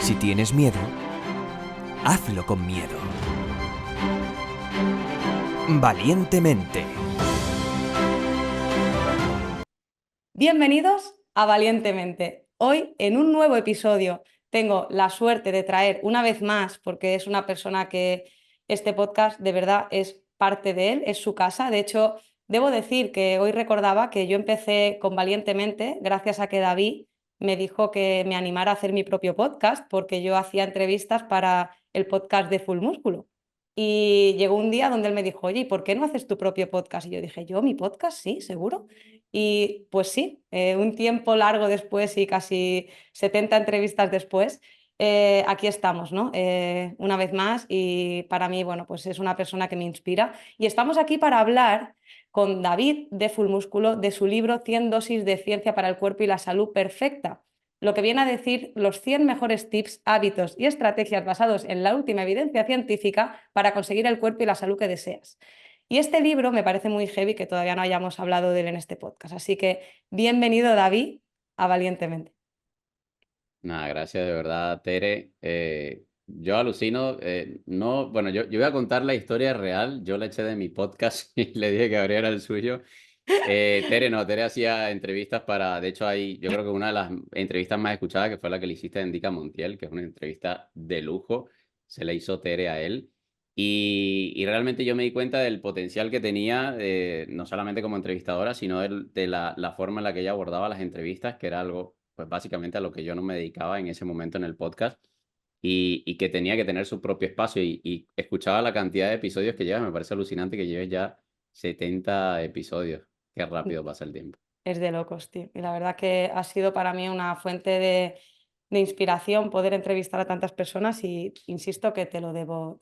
Si tienes miedo, hazlo con miedo. Valientemente. Bienvenidos a Valientemente. Hoy, en un nuevo episodio, tengo la suerte de traer una vez más, porque es una persona que este podcast de verdad es parte de él, es su casa. De hecho, debo decir que hoy recordaba que yo empecé con Valientemente gracias a que David me dijo que me animara a hacer mi propio podcast, porque yo hacía entrevistas para el podcast de Full Músculo. Y llegó un día donde él me dijo, oye, ¿y por qué no haces tu propio podcast? Y yo dije, ¿yo mi podcast? Sí, seguro. Y pues sí, un tiempo largo después y casi 70 entrevistas después, aquí estamos, ¿no? Una vez más, y para mí, bueno, pues es una persona que me inspira. Y estamos aquí para hablar con David de Full Músculo de su libro 100 dosis de ciencia para el cuerpo y la salud perfecta, lo que viene a decir los 100 mejores tips, hábitos y estrategias basados en la última evidencia científica para conseguir el cuerpo y la salud que deseas. Y este libro me parece muy heavy que todavía no hayamos hablado de él en este podcast. Así que bienvenido, David, a Valientemente. Nada, gracias de verdad, Tere. Yo alucino, no, bueno, yo voy a contar la historia real. Yo la eché de mi podcast y le dije que abriera el suyo. Tere, no, Tere hacía entrevistas para, de hecho, yo creo que una de las entrevistas más escuchadas que fue la que le hiciste en Dica Montiel, que es una entrevista de lujo, se la hizo Tere a él. Y realmente yo me di cuenta del potencial que tenía, no solamente como entrevistadora, sino de la forma en la que ella abordaba las entrevistas, que era algo, pues básicamente a lo que yo no me dedicaba en ese momento en el podcast, y que tenía que tener su propio espacio. Y escuchaba la cantidad de episodios que lleva, me parece alucinante que lleve ya 70 episodios. Qué rápido pasa el tiempo. Es de locos, tío. Y la verdad que ha sido para mí una fuente de inspiración poder entrevistar a tantas personas y insisto que te lo debo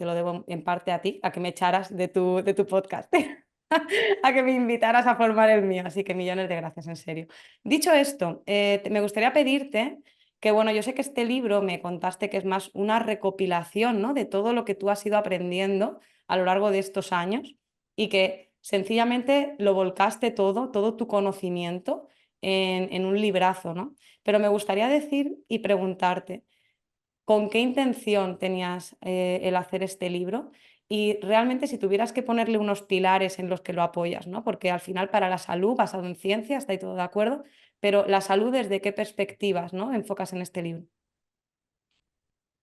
en parte a ti, a que me echaras de tu podcast, a que me invitaras a formar el mío. Así que millones de gracias, en serio. Dicho esto, me gustaría pedirte que, bueno, yo sé que este libro me contaste que es más una recopilación, ¿no?, de todo lo que tú has ido aprendiendo a lo largo de estos años y que sencillamente lo volcaste todo tu conocimiento en un librazo, ¿no? Pero me gustaría decir y preguntarte, ¿con qué intención tenías el hacer este libro? Y realmente si tuvieras que ponerle unos pilares en los que lo apoyas, ¿no? Porque al final para la salud, basado en ciencia, está ahí todo de acuerdo, pero la salud, ¿desde qué perspectivas, ¿no?, enfocas en este libro?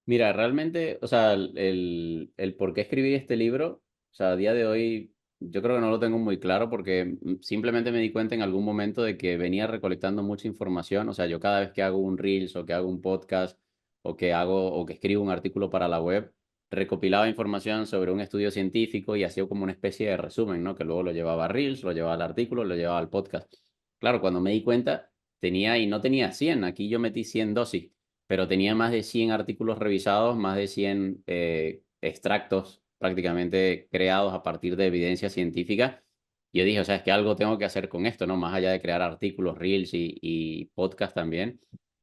Mira, realmente, o sea, el por qué escribí este libro, o sea, a día de hoy yo creo que no lo tengo muy claro porque simplemente me di cuenta en algún momento de que venía recolectando mucha información. O sea, yo cada vez que hago un Reels o que hago un podcast o que escribo un artículo para la web, recopilaba información sobre un estudio científico y hacía como una especie de resumen, ¿no? Que luego lo llevaba a Reels, lo llevaba al artículo, lo llevaba al podcast. Claro, cuando me di cuenta, y no tenía 100, aquí yo metí 100 dosis, pero tenía más de 100 artículos revisados, más de 100 extractos prácticamente creados a partir de evidencia científica. Yo dije, o sea, es que algo tengo que hacer con esto, ¿no? Más allá de crear artículos, reels y podcast también.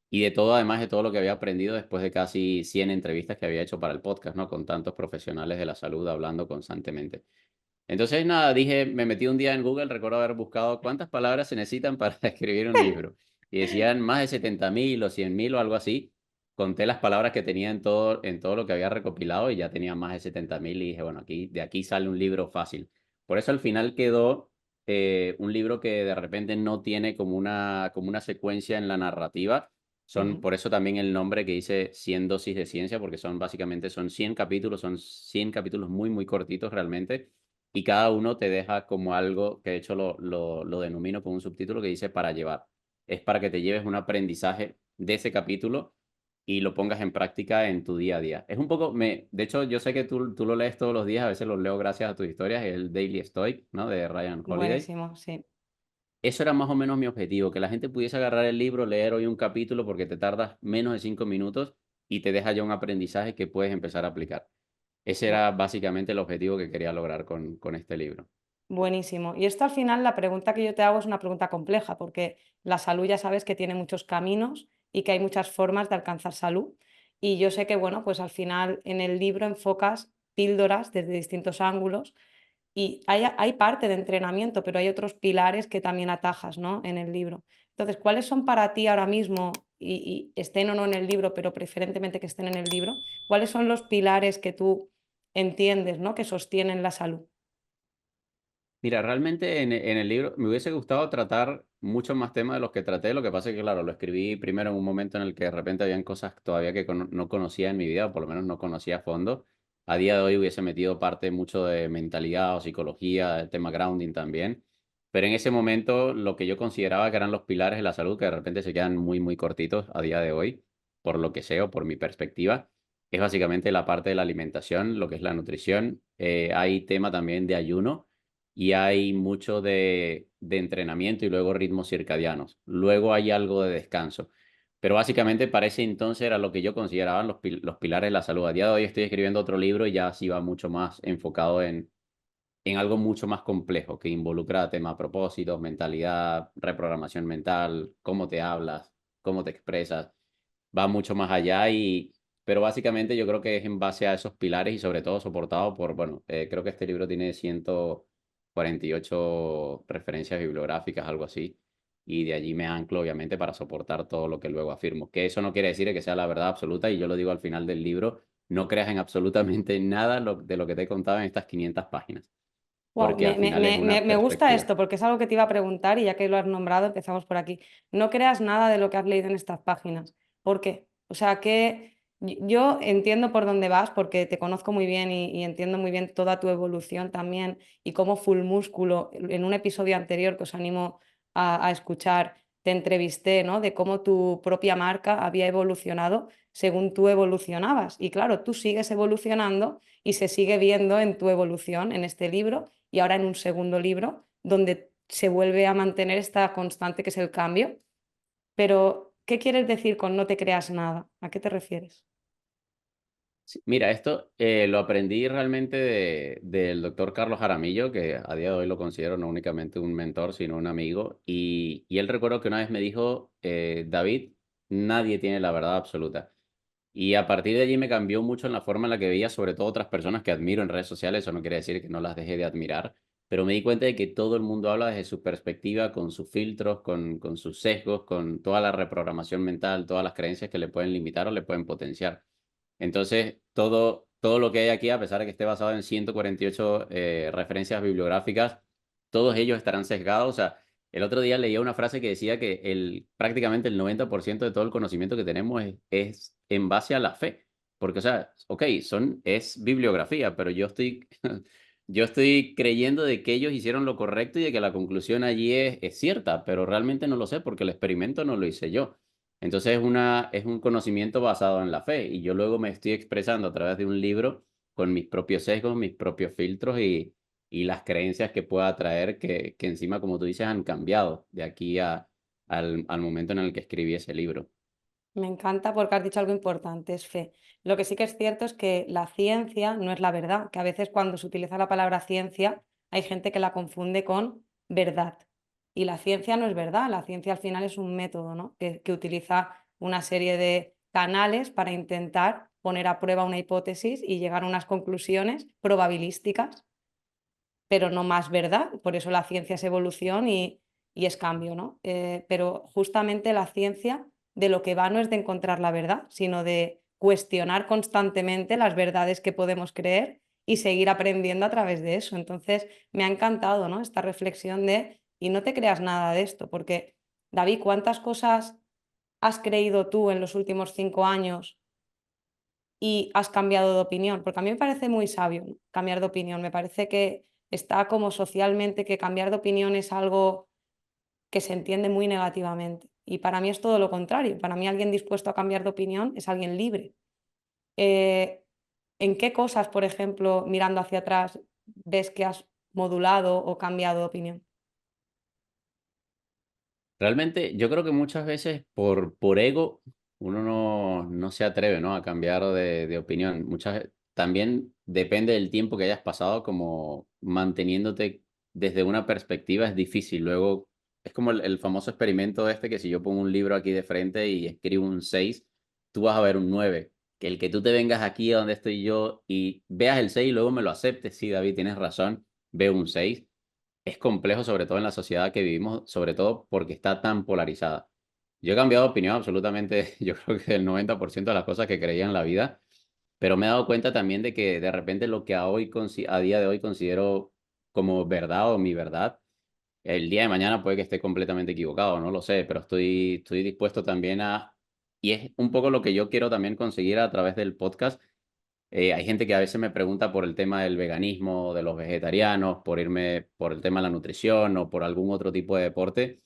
Y de todo, además de todo lo que había aprendido después de casi 100 entrevistas que había hecho para el podcast, ¿no? Con tantos profesionales de la salud hablando constantemente. Entonces, nada, dije, me metí un día en Google, recuerdo haber buscado cuántas palabras se necesitan para escribir un libro. Y decían más de 70.000 o 100.000 o algo así. Conté las palabras que tenía en todo lo que había recopilado y ya tenía más de 70.000 y dije, bueno, de aquí sale un libro fácil. Por eso al final quedó un libro que de repente no tiene como una secuencia en la narrativa. Ujú. Por eso también el nombre que dice 100 dosis de ciencia, porque básicamente son 100 capítulos, son 100 capítulos muy, muy cortitos realmente y cada uno te deja como algo que de hecho lo denomino con un subtítulo que dice para llevar. Es para que te lleves un aprendizaje de ese capítulo y lo pongas en práctica en tu día a día. Es un poco, de hecho, yo sé que tú lo lees todos los días, a veces lo leo gracias a tus historias, el Daily Stoic, ¿no? De Ryan Holiday. Buenísimo, sí. Eso era más o menos mi objetivo, que la gente pudiese agarrar el libro, leer hoy un capítulo porque te tardas menos de 5 minutos y te deja ya un aprendizaje que puedes empezar a aplicar. Ese era básicamente el objetivo que quería lograr con este libro. Buenísimo. Y esto al final, la pregunta que yo te hago es una pregunta compleja, porque la salud ya sabes que tiene muchos caminos y que hay muchas formas de alcanzar salud. Y yo sé que, bueno, pues al final en el libro enfocas píldoras desde distintos ángulos y hay parte de entrenamiento, pero hay otros pilares que también atajas, ¿no?, en el libro. Entonces, ¿cuáles son para ti ahora mismo y estén o no en el libro, pero preferentemente que estén en el libro, ¿cuáles son los pilares que tú entiendes, ¿no?, que sostienen la salud? Mira, realmente en el libro me hubiese gustado tratar muchos más temas de los que traté. Lo que pasa es que, claro, lo escribí primero en un momento en el que de repente habían cosas todavía que no conocía en mi vida, o por lo menos no conocía a fondo. A día de hoy hubiese metido parte mucho de mentalidad o psicología, el tema grounding también. Pero en ese momento lo que yo consideraba que eran los pilares de la salud, que de repente se quedan muy, muy cortitos a día de hoy, por lo que sé o por mi perspectiva, es básicamente la parte de la alimentación, lo que es la nutrición. Hay tema también de ayuno y hay mucho de entrenamiento y luego ritmos circadianos. Luego hay algo de descanso. Pero básicamente para ese entonces era lo que yo consideraba los pilares de la salud. A día de hoy estoy escribiendo otro libro y ya sí va mucho más enfocado en algo mucho más complejo que involucra temas propósitos, mentalidad, reprogramación mental, cómo te hablas, cómo te expresas. Va mucho más allá pero básicamente yo creo que es en base a esos pilares y sobre todo soportado por, bueno, creo que este libro tiene 148 referencias bibliográficas, algo así, y de allí me anclo obviamente para soportar todo lo que luego afirmo. Que eso no quiere decir que sea la verdad absoluta y yo lo digo al final del libro, no creas en absolutamente nada de lo que te he contado en estas 500 páginas, Wow, porque al final es una me gusta perspectiva. esto porque es algo que te iba a preguntar y ya que lo has nombrado, empezamos por aquí. No creas nada de lo que has leído en estas páginas. ¿Por qué? O sea, que yo entiendo por dónde vas porque te conozco muy bien y entiendo muy bien toda tu evolución también y cómo Full Músculo, en un episodio anterior que os animo a escuchar, te entrevisté, ¿no?, de cómo tu propia marca había evolucionado según tú evolucionabas. Y claro, tú sigues evolucionando y se sigue viendo en tu evolución en este libro y ahora en un segundo libro, donde se vuelve a mantener esta constante que es el cambio. Pero, ¿qué quieres decir con no te creas nada? ¿A qué te refieres? Sí, mira, esto lo aprendí realmente del doctor Carlos Jaramillo, que a día de hoy lo considero no únicamente un mentor, sino un amigo. Y él recuerdo que una vez me dijo, David, nadie tiene la verdad absoluta. Y a partir de allí me cambió mucho en la forma en la que veía, sobre todo otras personas que admiro en redes sociales. Eso no quiere decir que no las deje de admirar, pero me di cuenta de que todo el mundo habla desde su perspectiva, con sus filtros, con sus sesgos, con toda la reprogramación mental, todas las creencias que le pueden limitar o le pueden potenciar. Entonces, todo lo que hay aquí, a pesar de que esté basado en 148 referencias bibliográficas, todos ellos estarán sesgados. O sea, el otro día leía una frase que decía que prácticamente el 90% de todo el conocimiento que tenemos es en base a la fe. Porque, o sea, ok, es bibliografía, pero yo estoy creyendo de que ellos hicieron lo correcto y de que la conclusión allí es cierta, pero realmente no lo sé porque el experimento no lo hice yo. Entonces es un conocimiento basado en la fe y yo luego me estoy expresando a través de un libro con mis propios sesgos, mis propios filtros y las creencias que pueda traer que encima, como tú dices, han cambiado de aquí al momento en el que escribí ese libro. Me encanta porque has dicho algo importante, es fe. Lo que sí que es cierto es que la ciencia no es la verdad, que a veces cuando se utiliza la palabra ciencia hay gente que la confunde con verdad. Y la ciencia no es verdad, la ciencia al final es un método, ¿no?, que utiliza una serie de canales para intentar poner a prueba una hipótesis y llegar a unas conclusiones probabilísticas, pero no más verdad. Por eso la ciencia es evolución y es cambio, ¿no? Pero justamente la ciencia de lo que va no es de encontrar la verdad, sino de cuestionar constantemente las verdades que podemos creer y seguir aprendiendo a través de eso. Entonces, me ha encantado, ¿no?, esta reflexión de, y no te creas nada de esto, porque, David, ¿cuántas cosas has creído tú en los últimos 5 años y has cambiado de opinión? Porque a mí me parece muy sabio, ¿no?, cambiar de opinión. Me parece que está como socialmente que cambiar de opinión es algo que se entiende muy negativamente. Y para mí es todo lo contrario. Para mí alguien dispuesto a cambiar de opinión es alguien libre. Eh, ¿En qué cosas, por ejemplo, mirando hacia atrás, ves que has modulado o cambiado de opinión? Realmente, yo creo que muchas veces por ego uno no se atreve, ¿no?, a cambiar de opinión. También depende del tiempo que hayas pasado como manteniéndote desde una perspectiva es difícil. Luego, es como el famoso experimento este que si yo pongo un libro aquí de frente y escribo un 6 tú vas a ver un 9. Que el que tú te vengas aquí a donde estoy yo y veas el 6 y luego me lo aceptes, sí, David, tienes razón, veo un 6 es complejo, sobre todo en la sociedad que vivimos, sobre todo porque está tan polarizada. Yo he cambiado de opinión absolutamente, yo creo que el 90% de las cosas que creía en la vida, pero me he dado cuenta también de que de repente lo que a día de hoy considero como verdad o mi verdad, el día de mañana puede que esté completamente equivocado, no lo sé, pero estoy dispuesto también y es un poco lo que yo quiero también conseguir a través del podcast. Hay gente que a veces me pregunta por el tema del veganismo, de los vegetarianos, por irme por el tema de la nutrición o por algún otro tipo de deporte.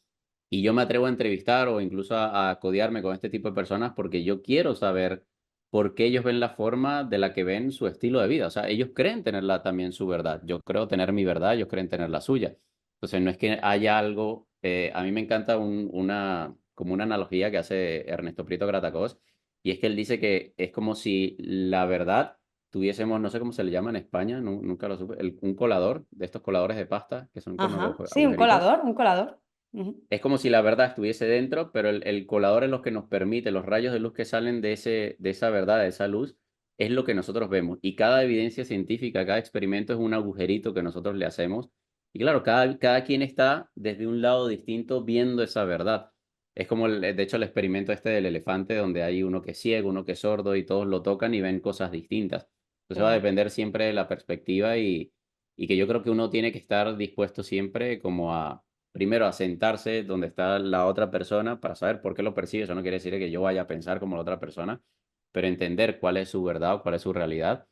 Y yo me atrevo a entrevistar o incluso a codearme con este tipo de personas porque yo quiero saber por qué ellos ven la forma de la que ven su estilo de vida. O sea, ellos creen tenerla también su verdad. Yo creo tener mi verdad, ellos creen tener la suya. Entonces, no es que haya algo. A mí me encanta como una analogía que hace Ernesto Prieto Gratacós, y es que él dice que es como si la verdad tuviésemos, no sé cómo se le llama en España, nunca lo supe, un colador, de estos coladores de pasta que son con Ajá, sí, un agujeritos. colador, un colador. Ujú. Es como si la verdad estuviese dentro, pero el colador es lo que nos permite, los rayos de luz que salen de esa verdad, de esa luz, es lo que nosotros vemos. Y cada evidencia científica, cada experimento es un agujerito que nosotros le hacemos. Y claro, cada quien está desde un lado distinto viendo esa verdad. Es como, de hecho, el experimento este del elefante, donde hay uno que es ciego, uno que es sordo, y todos lo tocan y ven cosas distintas. Qué Entonces va a guay. depender siempre de la perspectiva y que yo creo que uno tiene que estar dispuesto siempre como a primero a sentarse donde está la otra persona para saber por qué lo percibe. Eso no quiere decir que yo vaya a pensar como la otra persona, pero entender cuál es su verdad o cuál es su realidad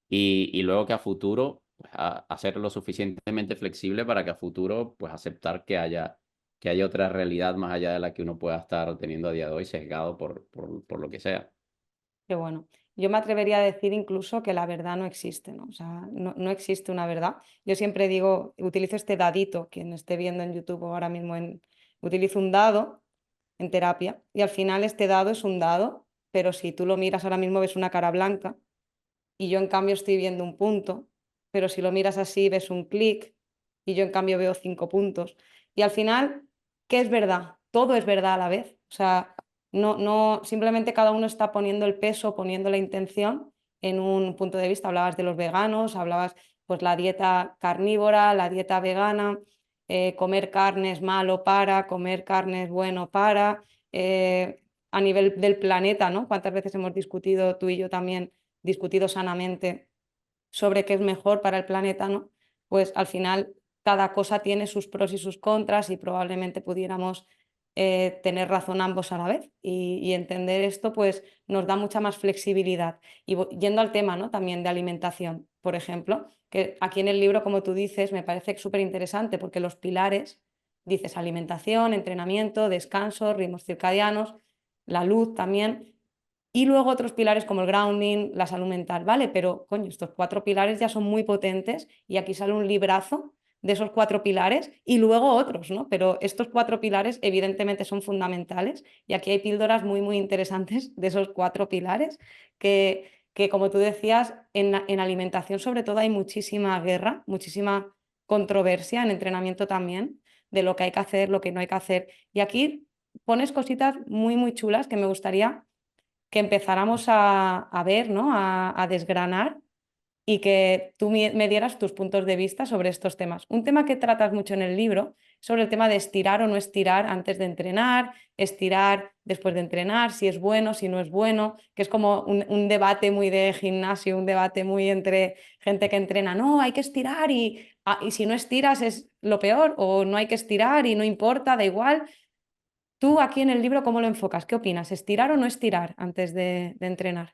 y luego que a futuro pues, hacerlo lo suficientemente flexible para que a futuro pues aceptar que haya otra realidad más allá de la que uno pueda estar teniendo a día de hoy sesgado por lo que sea. Qué bueno. Yo me atrevería a decir incluso que la verdad no existe, ¿no? O sea, no existe una verdad. Yo siempre digo, utilizo este dadito, quien esté viendo en YouTube o ahora mismo utilizo un dado en terapia y al final este dado es un dado, pero si tú lo miras ahora mismo ves una cara blanca y yo en cambio estoy viendo un punto, pero si lo miras así ves un clic y yo en cambio veo 5 puntos. Y al final, ¿qué es verdad? Todo es verdad a la vez. O sea, simplemente cada uno está poniendo el peso, poniendo la intención en un punto de vista. Hablabas de los veganos, hablabas pues la dieta carnívora, la dieta vegana, comer carne es malo para, comer carne es bueno para, a nivel del planeta, ¿no? ¿Cuántas veces hemos discutido tú y yo también discutido sanamente sobre qué es mejor para el planeta, ¿no? Pues al final cada cosa tiene sus pros y sus contras y probablemente pudiéramos tener razón ambos a la vez y entender esto pues nos da mucha más flexibilidad. Y yendo al tema, ¿no? También de alimentación, por ejemplo, que aquí en el libro, como tú dices, me parece súper interesante porque los pilares, dices alimentación, entrenamiento, descanso, ritmos circadianos, la luz también, y luego otros pilares como el grounding, la salud mental, ¿vale? Pero, coño, estos 4 pilares ya son muy potentes y aquí sale un librazo de esos 4 pilares y luego otros, ¿no? Pero estos 4 pilares evidentemente son fundamentales y aquí hay píldoras muy, muy interesantes de esos 4 pilares que como tú decías, en alimentación sobre todo hay muchísima guerra, muchísima controversia, en entrenamiento también, de lo que hay que hacer, lo que no hay que hacer. Y aquí pones cositas muy, muy chulas que me gustaría que empezáramos a ver, ¿no? A desgranar y que tú me dieras tus puntos de vista sobre estos temas. Un tema que tratas mucho en el libro, sobre el tema de estirar o no estirar antes de entrenar, estirar después de entrenar, si es bueno, si no es bueno, que es como un debate muy de gimnasio, un debate muy entre gente que entrena, no, hay que estirar y si no estiras es lo peor, o no hay que estirar y no importa, da igual. Tú aquí en el libro, ¿cómo lo enfocas? ¿Qué opinas? ¿Estirar o no estirar antes de entrenar?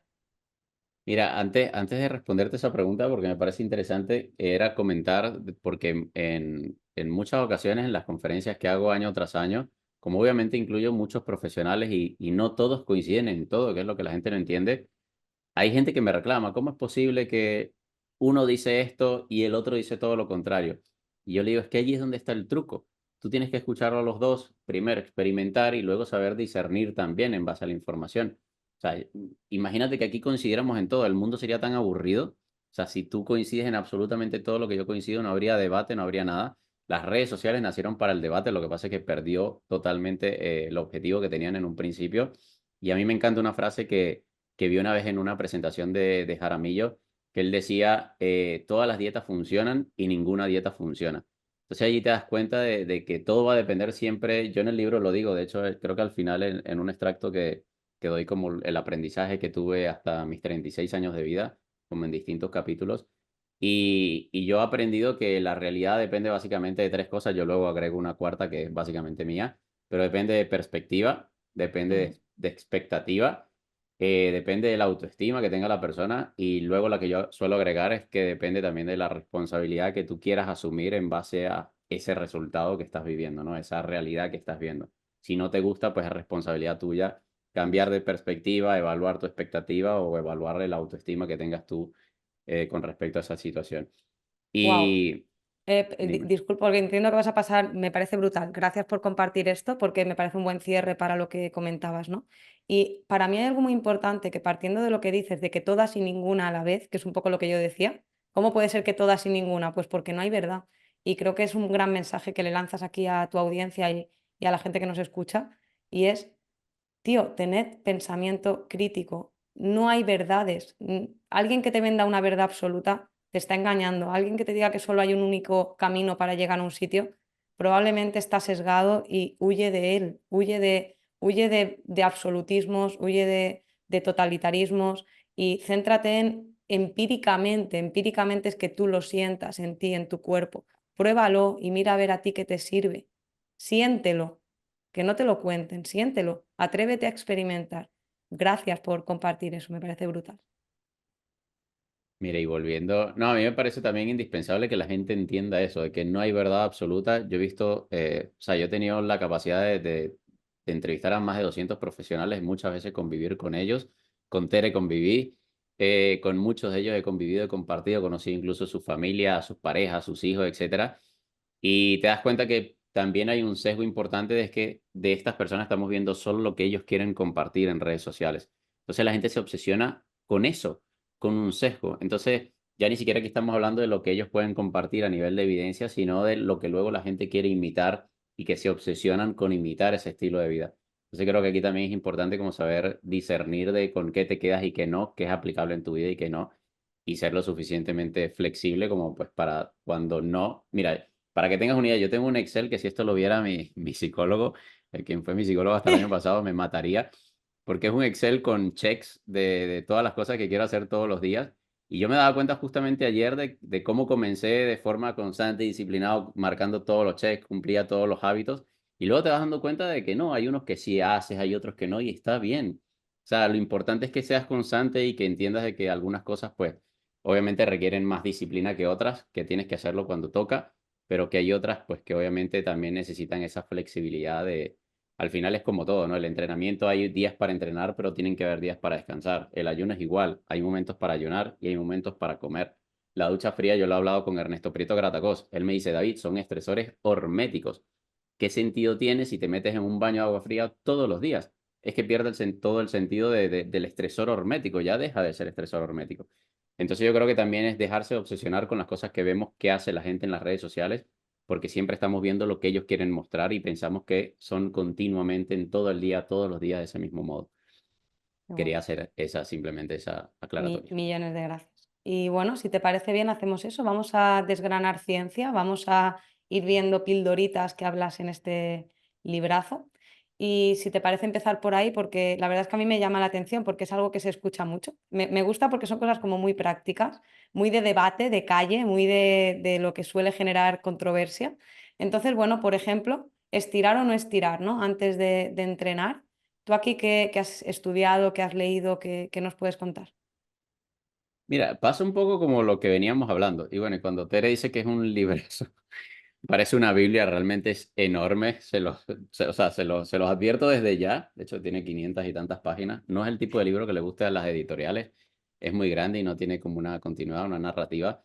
Mira, antes de responderte esa pregunta, porque me parece interesante, era comentar, porque en muchas ocasiones en las conferencias que hago año tras año, como obviamente incluyo muchos profesionales y no todos coinciden en todo, que es lo que la gente no entiende, hay gente que me reclama, ¿cómo es posible que uno dice esto y el otro dice todo lo contrario? Y yo le digo, es que allí es donde está el truco. Tú tienes que escucharlo a los dos, primero experimentar y luego saber discernir también en base a la información. O sea, imagínate que aquí coincidiéramos en todo, el mundo sería tan aburrido. O sea, si tú coincides en absolutamente todo lo que yo coincido, no habría debate, no habría nada. Las redes sociales nacieron para el debate, lo que pasa es que perdió totalmente el objetivo que tenían en un principio. Y a mí me encanta una frase que vi una vez en una presentación de Jaramillo, que él decía, todas las dietas funcionan y ninguna dieta funciona. Entonces allí te das cuenta de que todo va a depender siempre, yo en el libro lo digo, de hecho creo que al final en un extracto que doy como el aprendizaje que tuve hasta mis 36 años de vida, como en distintos capítulos, y yo he aprendido que la realidad depende básicamente de tres cosas, yo luego agrego una cuarta que es básicamente mía, pero depende de perspectiva, depende Ujú. de expectativa, depende de la autoestima que tenga la persona y luego la que yo suelo agregar es que depende también de la responsabilidad que tú quieras asumir en base a ese resultado que estás viviendo, ¿no? Esa realidad que estás viendo. Si no te gusta, pues es responsabilidad tuya cambiar de perspectiva, evaluar tu expectativa o evaluar la autoestima que tengas tú con respecto a esa situación. Wow. Y dime. Disculpa, porque entiendo que vas a pasar, me parece brutal. Gracias por compartir esto, porque me parece un buen cierre para lo que comentabas, ¿no? Y para mí hay algo muy importante que partiendo de lo que dices, de que todas y ninguna a la vez, que es un poco lo que yo decía, ¿cómo puede ser que todas y ninguna? Pues porque no hay verdad. Y creo que es un gran mensaje que le lanzas aquí a tu audiencia y a la gente que nos escucha, y es tío, tened pensamiento crítico. No hay verdades. Alguien que te venda una verdad absoluta te está engañando. Alguien que te diga que solo hay un único camino para llegar a un sitio, probablemente está sesgado y huye de él, huye de absolutismos, huye de totalitarismos y céntrate en empíricamente. Empíricamente es que tú lo sientas en ti, en tu cuerpo. Pruébalo y mira a ver a ti qué te sirve. Siéntelo, que no te lo cuenten, siéntelo, atrévete a experimentar. Gracias por compartir eso, me parece brutal. Mira, y volviendo, no, a mí me parece también indispensable que la gente entienda eso, de que no hay verdad absoluta. Yo he visto, o sea, yo he tenido la capacidad de entrevistar a más de 200 profesionales, muchas veces convivir con ellos. Con Tere conviví, con muchos de ellos he convivido, he compartido, conocí incluso su familia, a sus parejas, a sus hijos, etcétera. Y te das cuenta que también hay un sesgo importante de que de estas personas estamos viendo solo lo que ellos quieren compartir en redes sociales. Entonces la gente se obsesiona con eso, con un sesgo. Entonces ya ni siquiera aquí estamos hablando de lo que ellos pueden compartir a nivel de evidencia, sino de lo que luego la gente quiere imitar y que se obsesionan con imitar ese estilo de vida. Entonces creo que aquí también es importante como saber discernir de con qué te quedas y qué no, qué es aplicable en tu vida y qué no, y ser lo suficientemente flexible como pues para cuando no. Mira, para que tengas una idea, yo tengo un Excel que si esto lo viera mi psicólogo, el quien fue mi psicólogo hasta el año pasado, me mataría, porque es un Excel con checks de todas las cosas que quiero hacer todos los días. Y yo me daba cuenta justamente ayer de cómo comencé de forma constante y disciplinado, marcando todos los checks, cumplía todos los hábitos. Y luego te vas dando cuenta de que no, hay unos que sí haces, hay otros que no, y está bien. O sea, lo importante es que seas constante y que entiendas de que algunas cosas, pues, obviamente requieren más disciplina que otras, que tienes que hacerlo cuando toca, pero que hay otras, pues, que obviamente también necesitan esa flexibilidad de, al final es como todo, ¿no? El entrenamiento hay días para entrenar, pero tienen que haber días para descansar. El ayuno es igual, hay momentos para ayunar y hay momentos para comer. La ducha fría, yo lo he hablado con Ernesto Prieto Gratacós. Él me dice, David, son estresores horméticos. ¿Qué sentido tiene si te metes en un baño de agua fría todos los días? Es que pierde todo el sentido del estresor hormético, ya deja de ser estresor hormético. Entonces yo creo que también es dejarse de obsesionar con las cosas que vemos que hace la gente en las redes sociales, porque siempre estamos viendo lo que ellos quieren mostrar y pensamos que son continuamente en todo el día, todos los días de ese mismo modo. Qué guay. Quería hacer simplemente esa aclaratoria. Millones de gracias. Y bueno, si te parece bien, hacemos eso. Vamos a desgranar ciencia, vamos a ir viendo pildoritas que hablas en este librazo. Y si te parece empezar por ahí, porque la verdad es que a mí me llama la atención, porque es algo que se escucha mucho. Me gusta porque son cosas como muy prácticas, muy de debate, de calle, muy de lo que suele generar controversia. Entonces, bueno, por ejemplo, estirar o no estirar, ¿no? Antes de entrenar. ¿Tú aquí qué has estudiado, qué has leído, qué nos puedes contar? Mira, pasa un poco como lo que veníamos hablando. Y bueno, y cuando Tere dice que es un librazo, parece una Biblia, realmente es enorme. O sea, se los advierto desde ya. De hecho, tiene 500 y tantas páginas. No es el tipo de libro que le guste a las editoriales. Es muy grande y no tiene como una continuidad, una narrativa.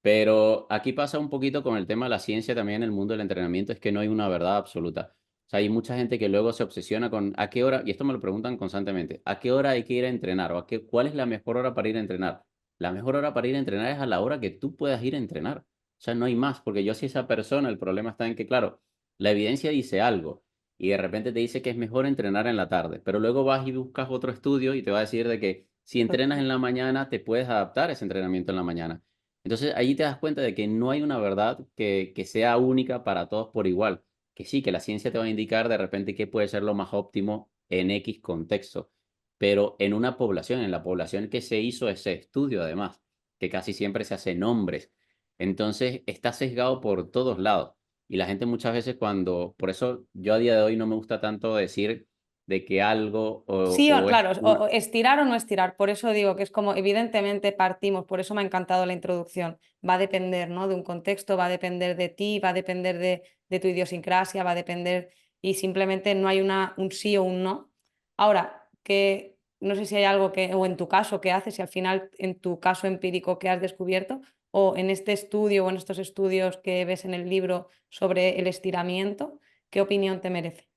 Pero aquí pasa un poquito con el tema de la ciencia también en el mundo del entrenamiento, es que no hay una verdad absoluta. O sea, hay mucha gente que luego se obsesiona con a qué hora, y esto me lo preguntan constantemente, ¿a qué hora hay que ir a entrenar? O cuál es la mejor hora para ir a entrenar? La mejor hora para ir a entrenar es a la hora que tú puedas ir a entrenar. O sea, no hay más, porque yo soy esa persona, el problema está en que, claro, la evidencia dice algo y de repente te dice que es mejor entrenar en la tarde, pero luego vas y buscas otro estudio y te va a decir de que si entrenas en la mañana te puedes adaptar a ese entrenamiento en la mañana. Entonces ahí te das cuenta de que no hay una verdad que sea única para todos por igual. Que sí, que la ciencia te va a indicar de repente qué puede ser lo más óptimo en X contexto, pero en una población, en la población que se hizo ese estudio además, que casi siempre se hace en hombres, entonces está sesgado por todos lados. Y la gente muchas veces por eso yo a día de hoy no me gusta tanto decir de que algo Sí, o es claro, o estirar o no estirar. Por eso digo que es como, evidentemente partimos, por eso me ha encantado la introducción. Va a depender, ¿no? De un contexto, va a depender de ti, va a depender de tu idiosincrasia, va a depender y simplemente no hay un sí o un no. Ahora, que no sé si hay algo que, o en tu caso, ¿qué haces? Si al final, en tu caso empírico, ¿qué has descubierto? O en este estudio o en estos estudios que ves en el libro sobre el estiramiento, ¿qué opinión te merece?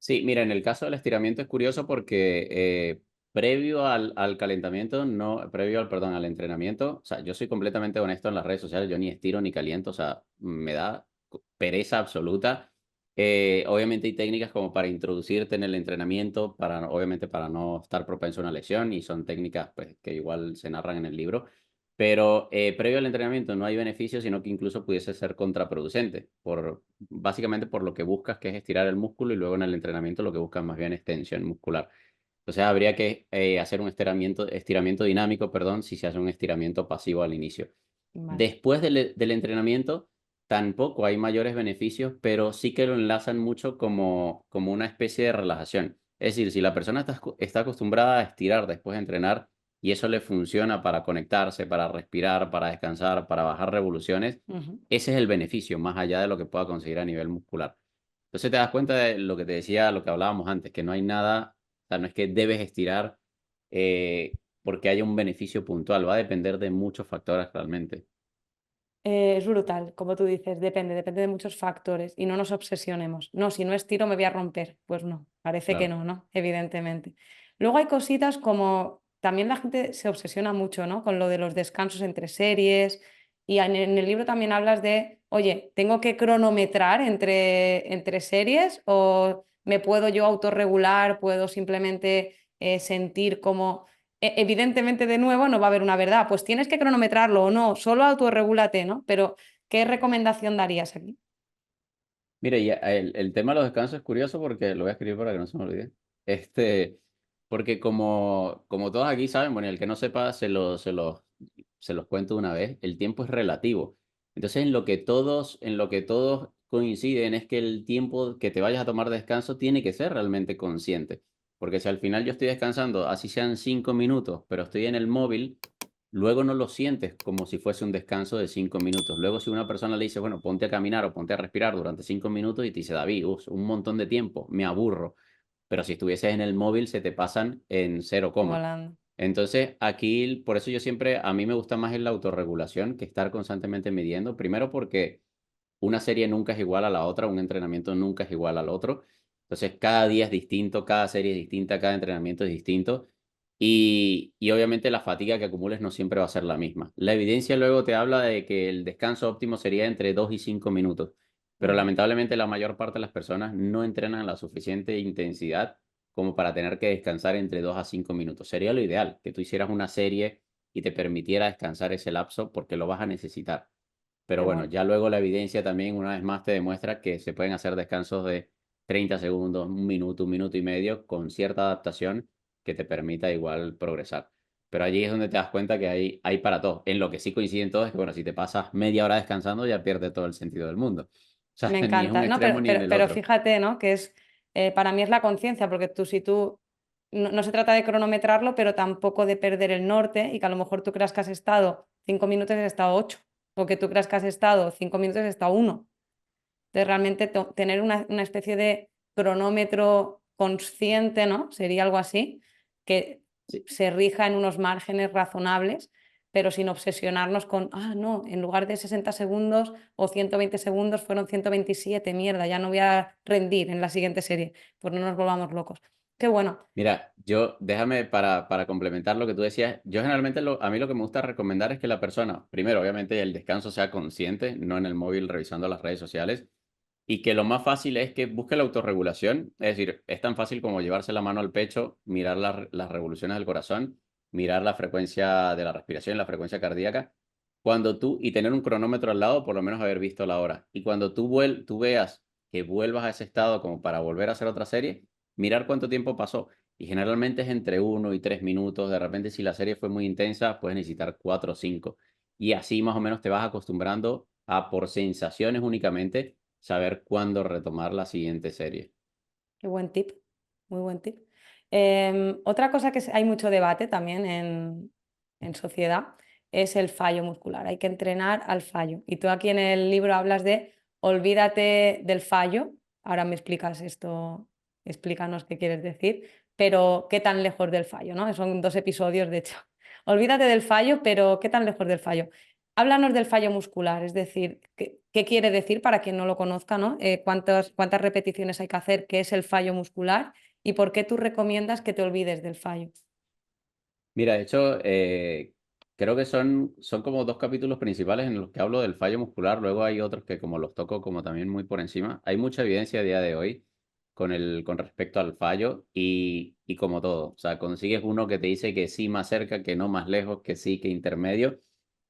Sí, mira, en el caso del estiramiento es curioso porque previo al calentamiento, no, previo al, perdón, al entrenamiento, o sea, yo soy completamente honesto en las redes sociales, yo ni estiro ni caliento, o sea, me da pereza absoluta. Obviamente hay técnicas como para introducirte en el entrenamiento, obviamente para no estar propenso a una lesión, y son técnicas pues, que igual se narran en el libro. Pero previo al entrenamiento no hay beneficio, sino que incluso pudiese ser contraproducente, básicamente por lo que buscas, que es estirar el músculo, y luego en el entrenamiento lo que buscas más bien es tensión muscular. Entonces habría que hacer un estiramiento dinámico, perdón, si se hace un estiramiento pasivo al inicio. Vale. Después del entrenamiento tampoco hay mayores beneficios, pero sí que lo enlazan mucho como una especie de relajación. Es decir, si la persona está acostumbrada a estirar después de entrenar y eso le funciona para conectarse, para respirar, para descansar, para bajar revoluciones, Ujú. ese es el beneficio más allá de lo que pueda conseguir a nivel muscular. Entonces te das cuenta de lo que te decía, lo que hablábamos antes, que no hay nada, o sea, no es que debes estirar porque haya un beneficio puntual, va a depender de muchos factores realmente. Es brutal, como tú dices, depende de muchos factores y no nos obsesionemos. No, si no estiro me voy a romper. Pues no, parece que Claro. no, ¿no? Evidentemente. Luego hay cositas como también la gente se obsesiona mucho, ¿no? Con lo de los descansos entre series y en el libro también hablas de, oye, ¿tengo que cronometrar entre series o me puedo yo autorregular, puedo simplemente sentir como evidentemente, de nuevo, no va a haber una verdad. Pues tienes que cronometrarlo o no, solo autorregúlate, ¿no? Pero, ¿qué recomendación darías aquí? Mire, y el tema de los descansos es curioso porque lo voy a escribir para que no se me olvide. Porque como todos aquí saben, bueno, y el que no sepa, se los cuento una vez, el tiempo es relativo. Entonces, en lo que todos coinciden es que el tiempo que te vayas a tomar descanso tiene que ser realmente consciente. Porque si al final yo estoy descansando, así sean 5 minutos, pero estoy en el móvil, luego no lo sientes como si fuese un descanso de 5 minutos. Luego si una persona le dice, bueno, ponte a caminar o ponte a respirar durante 5 minutos y te dice, David, un montón de tiempo, me aburro. Pero si estuvieses en el móvil se te pasan en cero coma. Volando. Entonces aquí, por eso yo siempre, a mí me gusta más la autorregulación que estar constantemente midiendo. Primero porque una serie nunca es igual a la otra, un entrenamiento nunca es igual al otro. Entonces, cada día es distinto, cada serie es distinta, cada entrenamiento es distinto. Y obviamente la fatiga que acumules no siempre va a ser la misma. La evidencia luego te habla de que el descanso óptimo sería entre 2 y 5 minutos. Pero Ujú. lamentablemente la mayor parte de las personas no entrenan la suficiente intensidad como para tener que descansar entre 2 a 5 minutos. Sería lo ideal, que tú hicieras una serie y te permitiera descansar ese lapso porque lo vas a necesitar. Pero Qué bueno, bueno. ya luego la evidencia también una vez más te demuestra que se pueden hacer descansos de 30 segundos, un minuto y medio, con cierta adaptación que te permita igual progresar. Pero allí es donde te das cuenta que hay para todo. En lo que sí coinciden todos es que, bueno, si te pasas media hora descansando, ya pierde todo el sentido del mundo. O sea, Me ni es un encanta. No, extremo ni en el pero otro. fíjate, ¿no? Que es, para mí es la conciencia, porque si tú, no se trata de cronometrarlo, pero tampoco de perder el norte y que a lo mejor tú creas que has estado 5 minutos y has estado 8, o que tú creas que has estado 5 minutos y has estado 1. Entonces, realmente tener una especie de cronómetro consciente, ¿no? Sería algo así, que Sí, se rija en unos márgenes razonables, pero sin obsesionarnos con, ah, no, en lugar de 60 segundos o 120 segundos fueron 127, mierda, ya no voy a rendir en la siguiente serie. Pues no nos volvamos locos. Qué bueno. mira, déjame para complementar lo que tú decías, yo generalmente a mí lo que me gusta recomendar es que la persona, primero, obviamente, el descanso sea consciente, no en el móvil revisando las redes sociales. Y que lo más fácil es que busque la autorregulación, es decir, es tan fácil como llevarse la mano al pecho, mirar las revoluciones del corazón, mirar la frecuencia de la respiración, la frecuencia cardíaca, y tener un cronómetro al lado, por lo menos haber visto la hora. Y cuando tú veas que vuelvas a ese estado como para volver a hacer otra serie, mirar cuánto tiempo pasó. Y generalmente es entre 1 y 3 minutos. De repente, si la serie fue muy intensa, puedes necesitar 4 o 5. Y así más o menos te vas acostumbrando a, por sensaciones únicamente, saber cuándo retomar la siguiente serie. Qué buen tip, muy buen tip. Otra cosa que hay mucho debate también en sociedad es el fallo muscular. Hay que entrenar al fallo. Y tú aquí en el libro hablas de olvídate del fallo. Ahora me explicas esto, explícanos qué quieres decir, pero qué tan lejos del fallo, ¿no? Son 2 episodios, de hecho. Olvídate del fallo, pero qué tan lejos del fallo. Háblanos del fallo muscular, es decir, ¿qué quiere decir para quien no lo conozca, ¿no? ¿Cuántas repeticiones hay que hacer? ¿Qué es el fallo muscular? ¿Y por qué tú recomiendas que te olvides del fallo? Mira, de hecho, creo que son como 2 capítulos principales en los que hablo del fallo muscular. Luego hay otros que como los toco como también muy por encima. Hay mucha evidencia a día de hoy con respecto al fallo y como todo. O sea, consigues uno que te dice que sí más cerca, que no más lejos, que sí, que intermedio.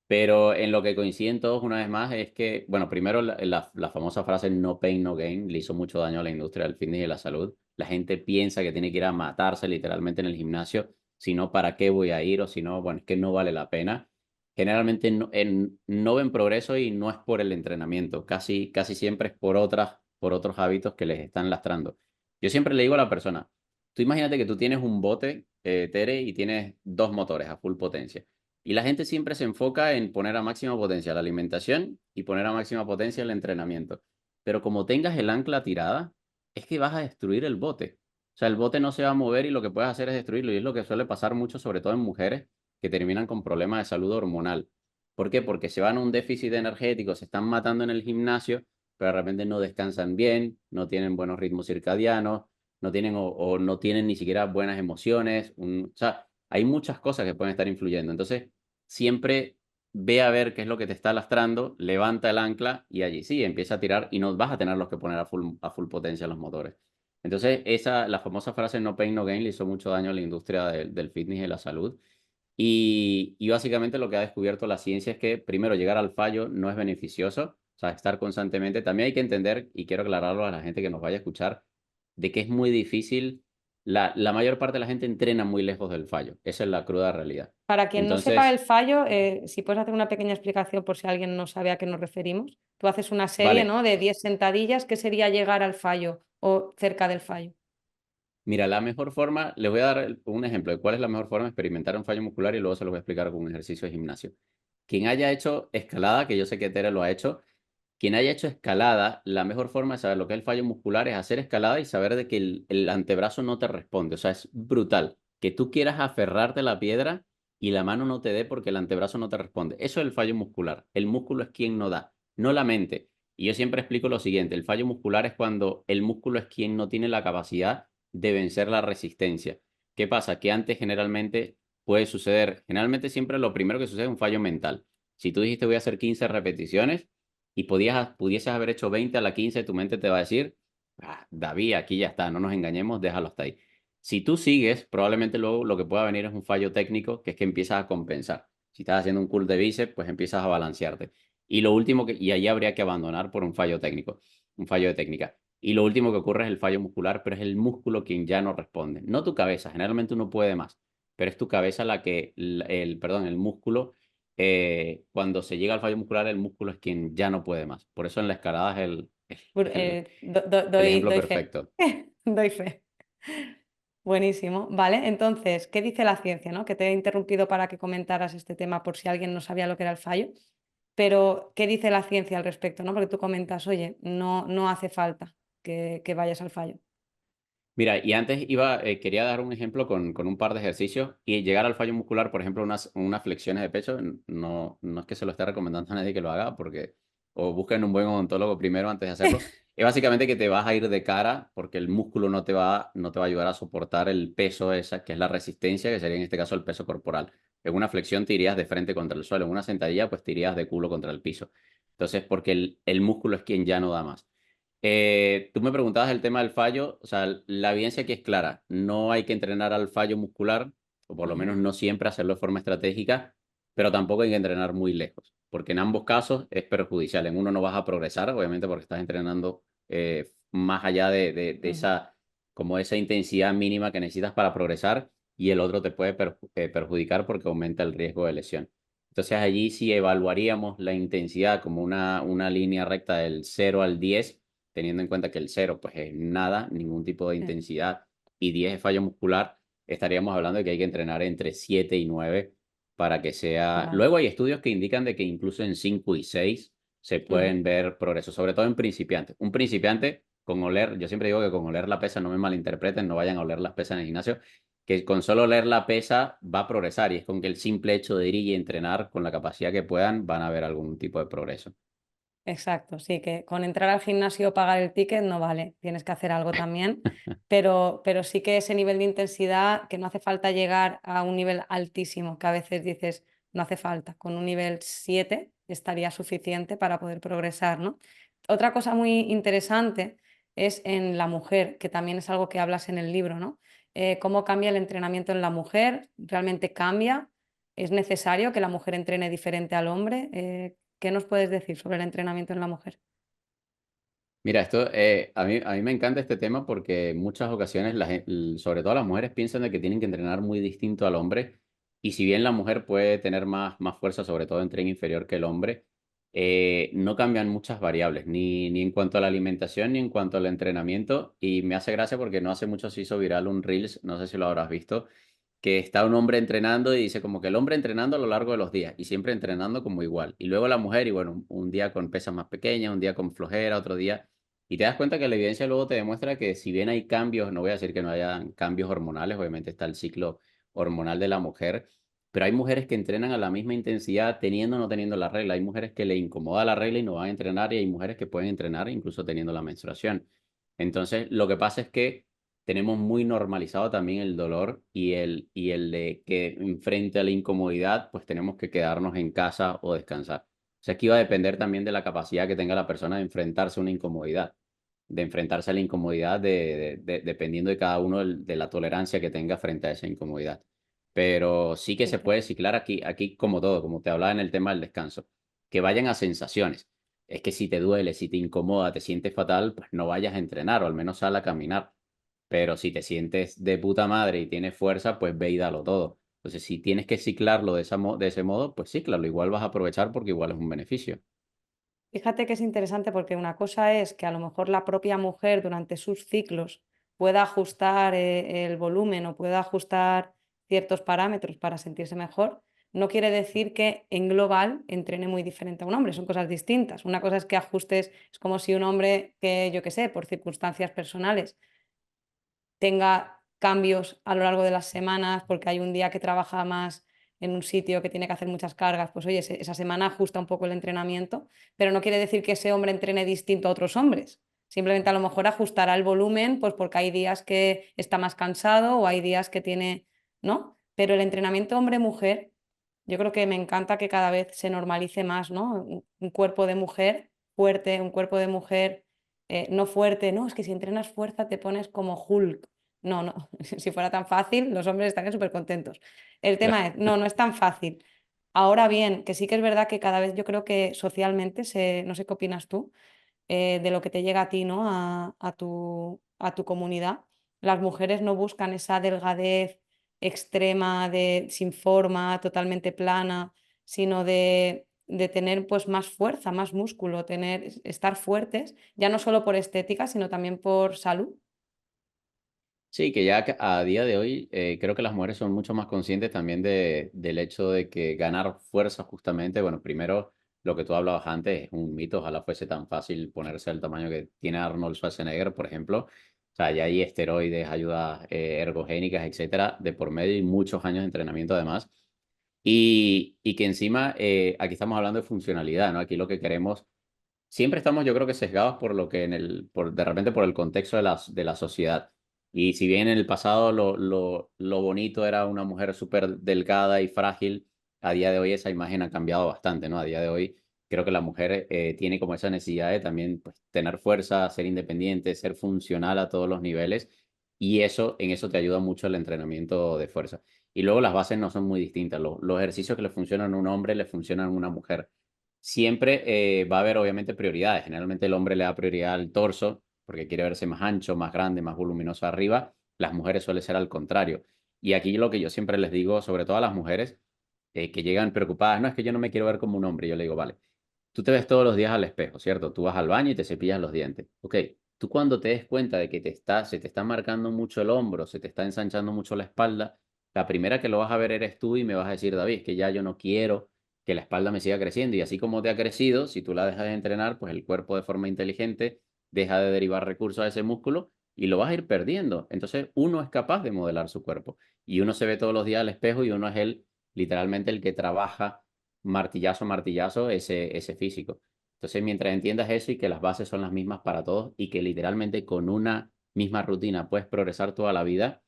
Pero en lo que coinciden todos una vez más es que, bueno, primero la famosa frase no pain, no gain le hizo mucho daño a la industria del fitness y de la salud. La gente piensa que tiene que ir a matarse literalmente en el gimnasio, si no, ¿para qué voy a ir? O si no, bueno, es que no vale la pena. Generalmente no ven progreso y no es por el entrenamiento, casi siempre es por otros hábitos que les están lastrando. Yo siempre le digo a la persona, tú imagínate que tú tienes un bote, Tere, y tienes 2 motores a full potencia. Y la gente siempre se enfoca en poner a máxima potencia la alimentación y poner a máxima potencia el entrenamiento. Pero como tengas el ancla tirada, es que vas a destruir el bote. O sea, el bote no se va a mover y lo que puedes hacer es destruirlo. Y es lo que suele pasar mucho, sobre todo en mujeres que terminan con problemas de salud hormonal. ¿Por qué? Porque se van a un déficit energético, se están matando en el gimnasio, pero de repente no descansan bien, no tienen buenos ritmos circadianos, no tienen o no tienen ni siquiera buenas emociones. O sea, hay muchas cosas que pueden estar influyendo. Entonces, siempre ve a ver qué es lo que te está lastrando, levanta el ancla y allí sí, empieza a tirar y no vas a tener los que poner a full potencia los motores. Entonces, la famosa frase no pain, no gain le hizo mucho daño a la industria del fitness y de la salud. Y básicamente lo que ha descubierto la ciencia es que primero llegar al fallo no es beneficioso, o sea, estar constantemente. También hay que entender, y quiero aclararlo a la gente que nos vaya a escuchar, de que es muy difícil. La mayor parte de la gente entrena muy lejos del fallo. Esa es la cruda realidad. Para quien no sepa el Entonces, fallo, si puedes hacer una pequeña explicación por si alguien no sabe a qué nos referimos. Tú haces una serie, vale, ¿no? De 10 sentadillas, ¿qué sería llegar al fallo o cerca del fallo? mira, la mejor forma, les voy a dar un ejemplo de cuál es la mejor forma de experimentar un fallo muscular y luego se los voy a explicar con un ejercicio de gimnasio. Quien haya hecho escalada, que yo sé que Tere lo ha hecho, quien haya hecho escalada, la mejor forma de saber lo que es el fallo muscular es hacer escalada y saber de que el antebrazo no te responde. O sea, es brutal. Que tú quieras aferrarte a la piedra y la mano no te dé porque el antebrazo no te responde. Eso es el fallo muscular. El músculo es quien no da, no la mente. Y yo siempre explico lo siguiente, el fallo muscular es cuando el músculo es quien no tiene la capacidad de vencer la resistencia. ¿Qué pasa? Que antes generalmente puede suceder, generalmente siempre lo primero que sucede es un fallo mental. Si tú dijiste voy a hacer 15 repeticiones, y pudieses haber hecho 20 a la 15, tu mente te va a decir, David, aquí ya está, no nos engañemos, déjalo hasta ahí. Si tú sigues, probablemente luego lo que pueda venir es un fallo técnico, que es que empiezas a compensar. Si estás haciendo un curl de bíceps, pues empiezas a balancearte. Y lo último y ahí habría que abandonar por un fallo técnico, un fallo de técnica. Y lo último que ocurre es el fallo muscular, pero es el músculo quien ya no responde. No tu cabeza, generalmente uno puede más, pero es tu cabeza perdón, el músculo cuando se llega al fallo muscular, el músculo es quien ya no puede más. Por eso en la escalada es el ejemplo Doy fe. perfecto. Doy fe. Buenísimo. Vale, entonces, ¿qué dice la ciencia, no? Que te he interrumpido para que comentaras este tema por si alguien no sabía lo que era el fallo. Pero, ¿qué dice la ciencia al respecto, no? Porque tú comentas, oye, no hace falta que vayas al fallo. Mira, y antes quería dar un ejemplo con un par de ejercicios y llegar al fallo muscular, por ejemplo, unas flexiones de pecho. No es que se lo esté recomendando a nadie que lo haga, porque o busquen un buen odontólogo primero antes de hacerlo. Es básicamente que te vas a ir de cara porque el músculo no te va a ayudar a soportar el peso esa, que es la resistencia, que sería en este caso el peso corporal. En una flexión te irías de frente contra el suelo, en una sentadilla pues te irías de culo contra el piso. Entonces, porque el músculo es quien ya no da más. Tú me preguntabas el tema del fallo, o sea, la evidencia aquí es clara, no hay que entrenar al fallo muscular, o por lo menos Ujú. no siempre hacerlo de forma estratégica, pero tampoco hay que entrenar muy lejos. porque en ambos casos es perjudicial. En uno no vas a progresar, obviamente porque estás entrenando más allá de Ujú. esa, como esa intensidad mínima que necesitas para progresar, y el otro te puede perjudicar porque aumenta el riesgo de lesión. Entonces allí sí evaluaríamos la intensidad como una línea recta del 0 al 10, teniendo en cuenta que el 0 pues es nada, ningún tipo de Sí, intensidad, y 10 es fallo muscular. Estaríamos hablando de que hay que entrenar entre 7 y 9 para que sea... vale. Luego hay estudios que indican de que incluso en 5 y 6 se Ujú. pueden ver progresos, sobre todo en principiantes. Un principiante con oler, yo siempre digo que con oler la pesa, no me malinterpreten, no vayan a oler las pesas en el gimnasio, que con solo oler la pesa va a progresar, y es con que el simple hecho de ir y entrenar con la capacidad que puedan van a ver algún tipo de progreso. Exacto, sí, que con entrar al gimnasio o pagar el ticket no vale, tienes que hacer algo también, pero sí que ese nivel de intensidad, que no hace falta llegar a un nivel altísimo, que a veces dices, no hace falta, con un nivel 7 estaría suficiente para poder progresar, ¿no? Otra cosa muy interesante es en la mujer, que también es algo que hablas en el libro, ¿no? ¿Cómo cambia el entrenamiento en la mujer? ¿Realmente cambia? ¿Es necesario que la mujer entrene diferente al hombre? ¿Qué nos puedes decir sobre el entrenamiento en la mujer? Mira, esto, a mí me encanta este tema porque en muchas ocasiones, sobre todo las mujeres, piensan de que tienen que entrenar muy distinto al hombre. Y si bien la mujer puede tener más fuerza, sobre todo en tren inferior, que el hombre, no cambian muchas variables, ni en cuanto a la alimentación, ni en cuanto al entrenamiento. Y me hace gracia porque no hace mucho se hizo viral un Reels, no sé si lo habrás visto, que está un hombre entrenando y dice como que el hombre entrenando a lo largo de los días y siempre entrenando como igual. Y luego la mujer, y bueno, un día con pesas más pequeñas, un día con flojera, otro día. Y te das cuenta que la evidencia luego te demuestra que si bien hay cambios, no voy a decir que no haya cambios hormonales, obviamente está el ciclo hormonal de la mujer, pero hay mujeres que entrenan a la misma intensidad teniendo o no teniendo la regla. Hay mujeres que le incomoda la regla y no van a entrenar, y hay mujeres que pueden entrenar incluso teniendo la menstruación. Entonces, lo que pasa es que tenemos muy normalizado también el dolor, y el de que frente a la incomodidad, pues tenemos que quedarnos en casa o descansar. O sea, aquí va a depender también de la capacidad que tenga la persona de enfrentarse a una incomodidad, de enfrentarse a la incomodidad dependiendo de cada uno de la tolerancia que tenga frente a esa incomodidad. Pero sí que Sí, se puede ciclar aquí como todo, como te hablaba en el tema del descanso, que vayan a sensaciones. Es que si te duele, si te incomoda, te sientes fatal, pues no vayas a entrenar, o al menos sal a caminar. Pero si te sientes de puta madre y tienes fuerza, pues ve y dalo todo. Entonces, si tienes que ciclarlo de ese modo, pues cíclalo. Igual vas a aprovechar porque igual es un beneficio. fíjate que es interesante porque una cosa es que a lo mejor la propia mujer durante sus ciclos pueda ajustar el volumen o pueda ajustar ciertos parámetros para sentirse mejor. No quiere decir que en global entrene muy diferente a un hombre, son cosas distintas. Una cosa es que ajustes, es como si un hombre que, yo qué sé, por circunstancias personales tenga cambios a lo largo de las semanas, porque hay un día que trabaja más en un sitio que tiene que hacer muchas cargas, pues oye, esa semana ajusta un poco el entrenamiento, pero no quiere decir que ese hombre entrene distinto a otros hombres. Simplemente a lo mejor ajustará el volumen, pues porque hay días que está más cansado o hay días que tiene, ¿no? Pero el entrenamiento hombre-mujer, yo creo que me encanta que cada vez se normalice más, ¿no? Un cuerpo de mujer fuerte, un cuerpo de mujer no fuerte, no, es que si entrenas fuerza te pones como Hulk. No, no, si fuera tan fácil, los hombres estarían súper contentos. El tema es, no, no es tan fácil. Ahora bien, que sí que es verdad que cada vez yo creo que socialmente, no sé qué opinas tú, de lo que te llega a ti, ¿no? A tu comunidad. Las mujeres no buscan esa delgadez extrema, sin forma, totalmente plana, sino de tener pues más fuerza, más músculo, estar fuertes, ya no solo por estética, sino también por salud. Sí, que ya a día de hoy creo que las mujeres son mucho más conscientes también del hecho de que ganar fuerza justamente, bueno, primero lo que tú hablabas antes es un mito, ojalá fuese tan fácil ponerse el tamaño que tiene Arnold Schwarzenegger, por ejemplo. O sea, ya hay esteroides, ayudas ergogénicas, etcétera, de por medio, y muchos años de entrenamiento además. Y que encima aquí estamos hablando de funcionalidad, ¿no? Aquí lo que queremos, siempre estamos, yo creo que sesgados por lo que de repente por el contexto de la sociedad. Y si bien en el pasado lo bonito era una mujer súper delgada y frágil, a día de hoy esa imagen ha cambiado bastante, ¿no? A día de hoy creo que la mujer tiene como esa necesidad de también pues, tener fuerza, ser independiente, ser funcional a todos los niveles. Y en eso te ayuda mucho el entrenamiento de fuerza. Y luego las bases no son muy distintas. Los ejercicios que le funcionan a un hombre le funcionan a una mujer. siempre va a haber obviamente prioridades. Generalmente el hombre le da prioridad al torso porque quiere verse más ancho, más grande, más voluminoso arriba. Las mujeres suele ser al contrario. Y aquí lo que yo siempre les digo, sobre todo a las mujeres que llegan preocupadas, no es que yo no me quiero ver como un hombre. Yo le digo, vale, tú te ves todos los días al espejo, ¿cierto? Tú vas al baño y te cepillas los dientes. Ok, tú cuando te des cuenta de que se te está marcando mucho el hombro, se te está ensanchando mucho la espalda, la primera que lo vas a ver eres tú y me vas a decir, David, es que ya yo no quiero que la espalda me siga creciendo. Y así como te ha crecido, si tú la dejas de entrenar, pues el cuerpo de forma inteligente deja de derivar recursos a ese músculo y lo vas a ir perdiendo. Entonces uno es capaz de modelar su cuerpo y uno se ve todos los días al espejo y uno es literalmente el que trabaja martillazo a martillazo ese físico. Entonces, mientras entiendas eso y que las bases son las mismas para todos y que literalmente con una misma rutina puedes progresar toda la vida,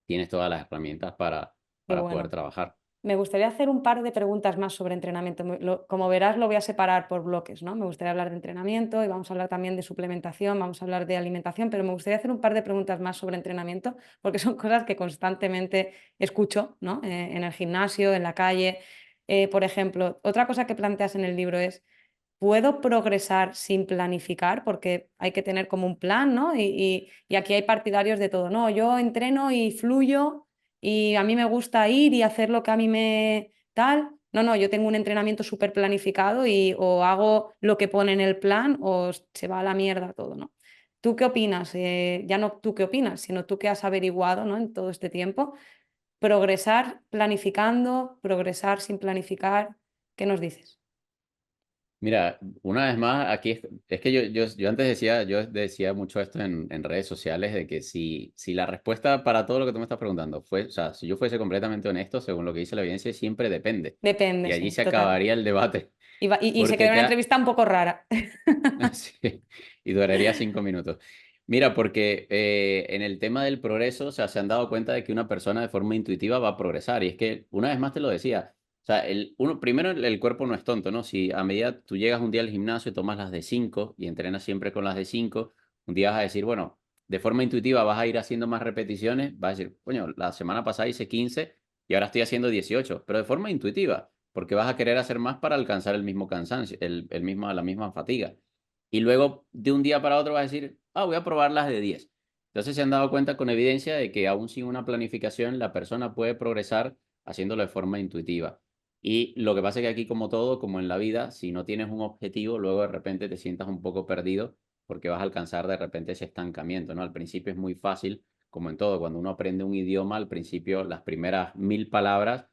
tienes todas las herramientas Qué para poder bueno. trabajar. Me gustaría hacer un par de preguntas más sobre entrenamiento. Como verás, lo voy a separar por bloques, ¿no? Me gustaría hablar de entrenamiento y vamos a hablar también de suplementación, vamos a hablar de alimentación, pero me gustaría hacer un par de preguntas más sobre entrenamiento porque son cosas que constantemente escucho, ¿no? En el gimnasio, en la calle. Por ejemplo, otra cosa que planteas en el libro es, ¿puedo progresar sin planificar? Porque hay que tener como un plan, ¿no? Y aquí hay partidarios de todo, ¿no? Yo entreno y fluyo y a mí me gusta ir y hacer lo que a mí me tal. No, no, yo tengo un entrenamiento súper planificado y o hago lo que pone en el plan o se va a la mierda todo, ¿no? ¿Tú qué opinas? Ya no tú qué opinas, sino tú qué has averiguado, ¿no? En todo este tiempo. Progresar planificando, progresar sin planificar. ¿Qué nos dices? Mira, una vez más, aquí es que yo antes decía, yo decía mucho esto en redes sociales, de que si la respuesta para todo lo que tú me estás preguntando fue, o sea, si yo fuese completamente honesto, según lo que dice la evidencia, siempre depende. Depende, Y allí sí, se total. acabaría el debate. Y se Porque quedó una entrevista un poco rara. sí, y duraría 5 minutos. Mira, porque en el tema del progreso, o sea, se han dado cuenta de que una persona de forma intuitiva va a progresar. Y es que, una vez más te lo decía, o sea, primero el cuerpo no es tonto, ¿no? Si a medida tú llegas un día al gimnasio y tomas las de 5 y entrenas siempre con las de 5, un día vas a decir, bueno, de forma intuitiva vas a ir haciendo más repeticiones, vas a decir, coño, la semana pasada hice 15 y ahora estoy haciendo 18, pero de forma intuitiva, porque vas a querer hacer más para alcanzar el mismo cansancio, la misma fatiga. Y luego de un día para otro vas a decir, ah, voy a probar las de 10. Entonces se han dado cuenta con evidencia de que aún sin una planificación la persona puede progresar haciéndolo de forma intuitiva. Y lo que pasa es que aquí, como todo, como en la vida, si no tienes un objetivo, luego de repente te sientas un poco perdido porque vas a alcanzar de repente ese estancamiento, ¿no? Al principio es muy fácil, como en todo, cuando uno aprende un idioma, al principio las primeras 1000 palabras,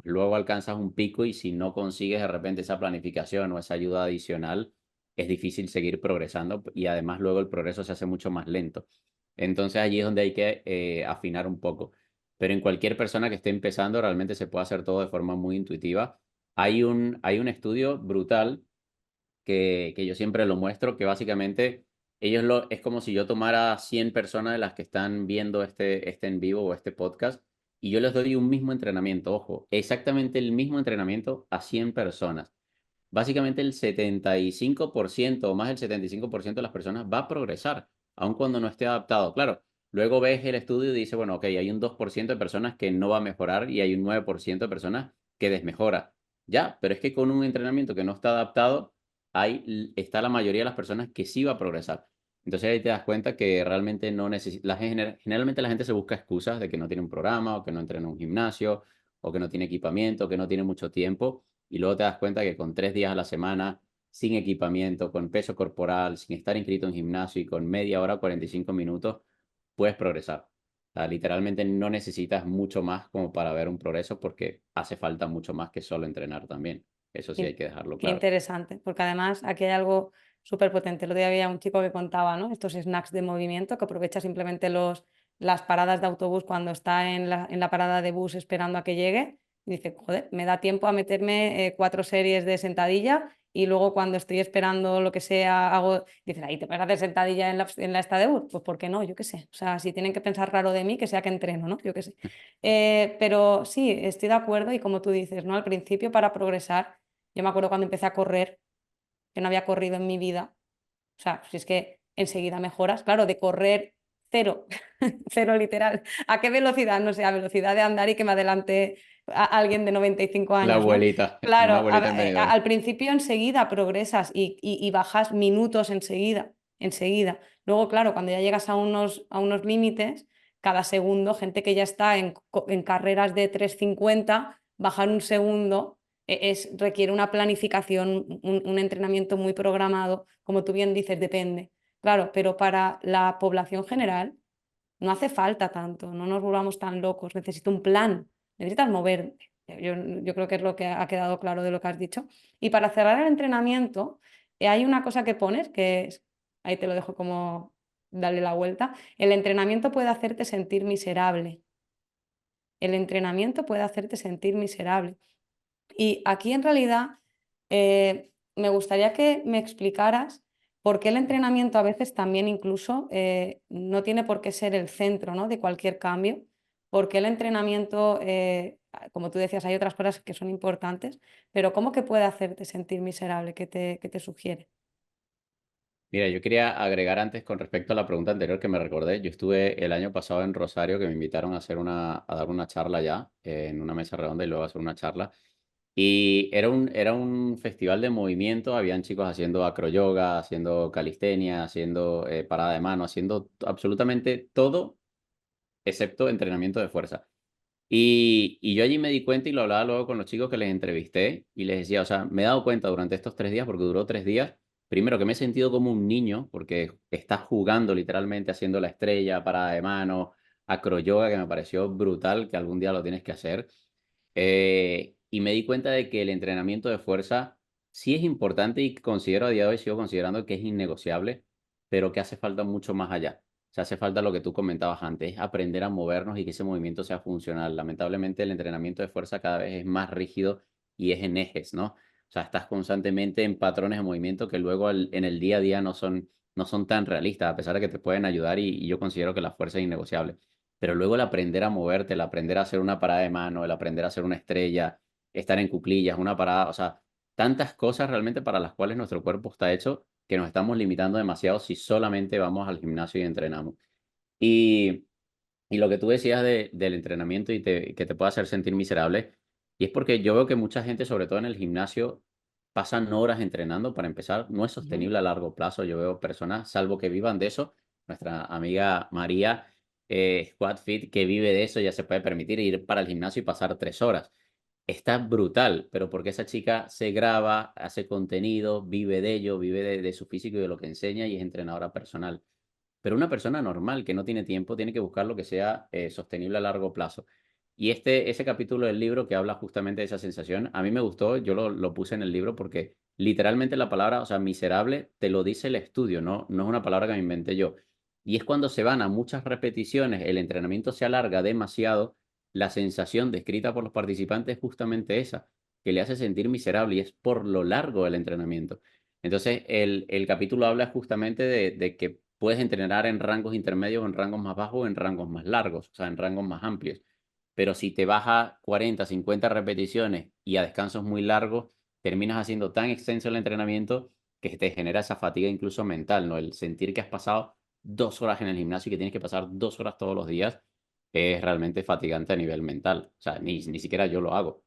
luego alcanzas un pico y si no consigues de repente esa planificación o esa ayuda adicional, es difícil seguir progresando y además luego el progreso se hace mucho más lento. Entonces allí es donde hay que afinar un poco. Pero en cualquier persona que esté empezando realmente se puede hacer todo de forma muy intuitiva. Hay un estudio brutal que yo siempre lo muestro, que básicamente es como si yo tomara 100 personas de las que están viendo este en vivo o este podcast y yo les doy un mismo entrenamiento, ojo, exactamente el mismo entrenamiento a 100 personas. Básicamente el 75% o más del 75% de las personas va a progresar, aun cuando no esté adaptado. Claro, luego ves el estudio y dice, bueno, ok, hay un 2% de personas que no va a mejorar y hay un 9% de personas que desmejora. Ya, pero es que con un entrenamiento que no está adaptado, ahí está la mayoría de las personas que sí va a progresar. Entonces ahí te das cuenta que realmente no necesita, generalmente la gente se busca excusas de que no tiene un programa o que no entrena en un gimnasio o que no tiene equipamiento, que no tiene mucho tiempo y luego te das cuenta que con 3 días a la semana, sin equipamiento, con peso corporal, sin estar inscrito en gimnasio y con media hora, 45 minutos, puedes progresar. O sea, literalmente no necesitas mucho más como para ver un progreso porque hace falta mucho más que solo entrenar también. Eso sí hay Qué, que dejarlo qué claro. interesante, porque además aquí hay algo súper potente. El otro día había un chico que contaba, ¿no? Estos snacks de movimiento que aprovecha simplemente las paradas de autobús cuando está en la parada de bus esperando a que llegue. Y dice, joder, me da tiempo a meterme 4 series de sentadilla y luego cuando estoy esperando lo que sea, hago. Dice, ahí te puedes hacer sentadilla en la esta de bus. Pues ¿por qué no? Yo qué sé. O sea, si tienen que pensar raro de mí, que sea que entreno, ¿no? Yo qué sé. Pero sí, estoy de acuerdo y como tú dices, ¿no? Al principio para progresar. Yo me acuerdo cuando empecé a correr, que no había corrido en mi vida. O sea, si es que enseguida mejoras. Claro, de correr cero, cero literal. ¿A qué velocidad? No sé, a velocidad de andar y que me adelante alguien de 95 La años, ¿no? abuelita, una Claro, abuelita en Benidorm. al principio enseguida progresas y bajas minutos enseguida, enseguida. Luego, claro, cuando ya llegas a unos límites, cada segundo, gente que ya está en carreras de 3:50, bajar un segundo requiere una planificación, un entrenamiento muy programado, como tú bien dices, depende. Claro, pero para la población general no hace falta tanto, no nos volvamos tan locos, necesito un plan, necesitas moverte. Yo creo que es lo que ha quedado claro de lo que has dicho. Y para cerrar el entrenamiento, hay una cosa que pones, que es, ahí te lo dejo como darle la vuelta, el entrenamiento puede hacerte sentir miserable. El entrenamiento puede hacerte sentir miserable. Y aquí en realidad me gustaría que me explicaras por qué el entrenamiento a veces también incluso no tiene por qué ser el centro, ¿no?, de cualquier cambio, por qué el entrenamiento, como tú decías, hay otras cosas que son importantes, pero ¿cómo que puede hacerte sentir miserable? Qué te sugiere? Mira, yo quería agregar antes con respecto a la pregunta anterior que me recordé. Yo estuve el año pasado en Rosario, que me invitaron a hacer a dar una charla allá, en una mesa redonda y luego a hacer una charla. Y era un festival de movimiento, habían chicos haciendo acroyoga, haciendo calistenia, haciendo parada de mano, haciendo absolutamente todo excepto entrenamiento de fuerza. Y yo allí me di cuenta y lo hablaba luego con los chicos que les entrevisté y les decía, o sea, me he dado cuenta durante estos 3 días, porque duró 3 días, primero que me he sentido como un niño, porque estás jugando literalmente, haciendo la estrella, parada de mano, acroyoga, que me pareció brutal, que algún día lo tienes que hacer. Y me di cuenta de que el entrenamiento de fuerza sí es importante y considero a día de hoy, sigo considerando que es innegociable, pero que hace falta mucho más allá. O sea, hace falta lo que tú comentabas antes, aprender a movernos y que ese movimiento sea funcional. Lamentablemente el entrenamiento de fuerza cada vez es más rígido y es en ejes, ¿no? O sea, estás constantemente en patrones de movimiento que luego en el día a día no son tan realistas, a pesar de que te pueden ayudar y yo considero que la fuerza es innegociable. Pero luego el aprender a moverte, el aprender a hacer una parada de mano, el aprender a hacer una estrella, estar en cuclillas, una parada, o sea, tantas cosas realmente para las cuales nuestro cuerpo está hecho que nos estamos limitando demasiado si solamente vamos al gimnasio y entrenamos. Y, y lo que tú decías del entrenamiento y que te puede hacer sentir miserable, y es porque yo veo que mucha gente, sobre todo en el gimnasio, pasan horas entrenando para empezar. No es Ujú. sostenible a largo plazo. Yo veo personas, salvo que vivan de eso. Nuestra amiga María, Squad Fit, que vive de eso, ya se puede permitir ir para el gimnasio y pasar 3 horas. Está brutal, pero porque esa chica se graba, hace contenido, vive de ello, vive de su físico y de lo que enseña y es entrenadora personal. Pero una persona normal que no tiene tiempo tiene que buscar lo que sea sostenible a largo plazo. Y ese capítulo del libro que habla justamente de esa sensación, a mí me gustó, yo lo puse en el libro porque literalmente la palabra, o sea, miserable, te lo dice el estudio, no es una palabra que me inventé yo. Y es cuando se van a muchas repeticiones, el entrenamiento se alarga demasiado, la sensación descrita por los participantes es justamente esa, que le hace sentir miserable y es por lo largo del entrenamiento. Entonces, el capítulo habla justamente de que puedes entrenar en rangos intermedios, en rangos más bajos, en rangos más largos, o sea, en rangos más amplios. Pero si te vas a 40, 50 repeticiones y a descansos muy largos, terminas haciendo tan extenso el entrenamiento que te genera esa fatiga incluso mental, ¿no? El sentir que has pasado 2 horas en el gimnasio y que tienes que pasar 2 horas todos los días es realmente fatigante a nivel mental. O sea, ni siquiera yo lo hago.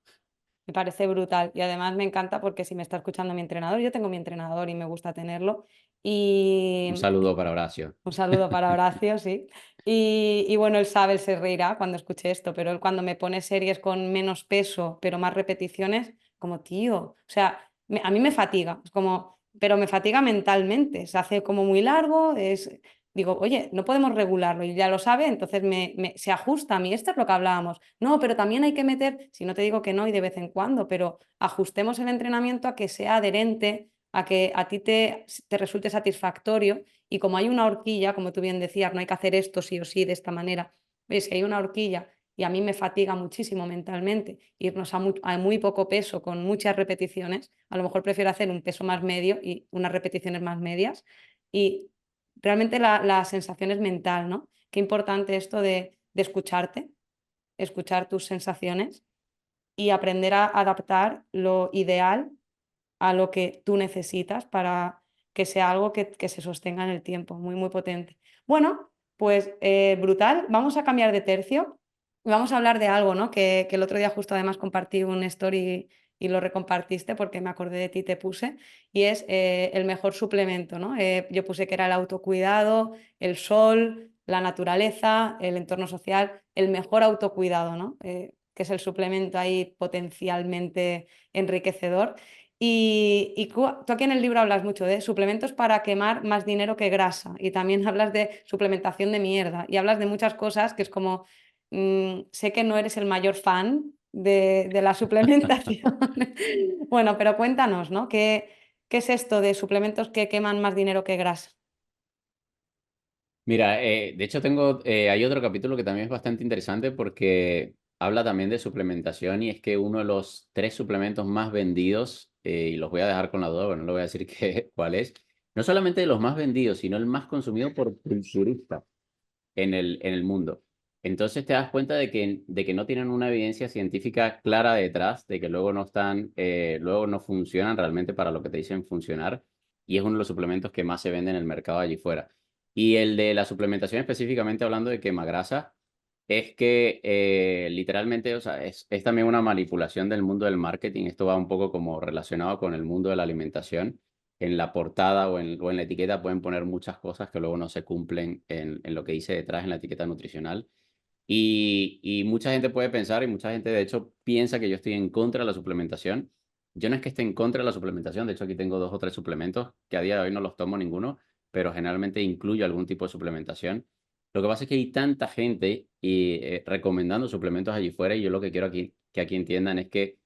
Me parece brutal y además me encanta porque si me está escuchando mi entrenador, yo tengo mi entrenador y me gusta tenerlo. Un Y saludo para Horacio. un saludo para Horacio, sí. Y bueno, él sabe, él se reirá cuando escuche esto, pero él cuando me pone series con menos peso, pero más repeticiones, como tío, o sea, a mí me fatiga, es como, pero me fatiga mentalmente, se hace como muy largo, digo, oye, no podemos regularlo y ya lo sabe, entonces se ajusta a mí, esto es lo que hablábamos. No, pero también hay que meter, si no te digo que no y de vez en cuando, pero ajustemos el entrenamiento a que sea adherente, a que a ti te resulte satisfactorio y como hay una horquilla, como tú bien decías, no hay que hacer esto sí o sí de esta manera. ¿Ves? Si hay una horquilla y a mí me fatiga muchísimo mentalmente irnos a muy poco peso con muchas repeticiones, a lo mejor prefiero hacer un peso más medio y unas repeticiones más medias. Y realmente la sensación es mental, ¿no? Qué importante esto de escucharte, escuchar tus sensaciones y aprender a adaptar lo ideal a lo que tú necesitas para que sea algo que se sostenga en el tiempo, muy, muy potente. Bueno, pues brutal. Vamos a cambiar de tercio. vamos a hablar de algo, ¿no? Que el otro día justo además compartí un story y lo recompartiste porque me acordé de ti, te puse, y es el mejor suplemento, ¿no? Yo puse que era el autocuidado, el sol, la naturaleza, el entorno social, el mejor autocuidado, ¿no? Que es el suplemento ahí potencialmente enriquecedor. Y tú aquí en el libro hablas mucho de suplementos para quemar más dinero que grasa y también hablas de suplementación de mierda y hablas de muchas cosas que es como, sé que no eres el mayor fan de la suplementación. Bueno, pero cuéntanos, ¿no? ¿Qué es esto de suplementos que queman más dinero que grasa? Mira, de hecho hay otro capítulo que también es bastante interesante porque habla también de suplementación y es que uno de los 3 suplementos más vendidos, y los voy a dejar con la duda, bueno, no le voy a decir cuál es, no solamente de los más vendidos, sino el más consumido por culturistas en el mundo. Entonces te das cuenta de que no tienen una evidencia científica clara detrás, de que luego no funcionan realmente para lo que te dicen funcionar, y es uno de los suplementos que más se vende en el mercado allí fuera. Y el de la suplementación específicamente hablando de quemagrasa, es que literalmente, o sea, es también una manipulación del mundo del marketing. Esto va un poco como relacionado con el mundo de la alimentación. En la portada o en la etiqueta pueden poner muchas cosas que luego no se cumplen en lo que dice detrás en la etiqueta nutricional. Y mucha gente puede pensar, y mucha gente de hecho piensa que yo estoy en contra de la suplementación. Yo no es que esté en contra de la suplementación, de hecho aquí tengo 2 o 3 suplementos que a día de hoy no los tomo ninguno, pero generalmente incluyo algún tipo de suplementación. Lo que pasa es que hay tanta gente recomendando suplementos allí fuera, y yo lo que quiero que aquí entiendan es que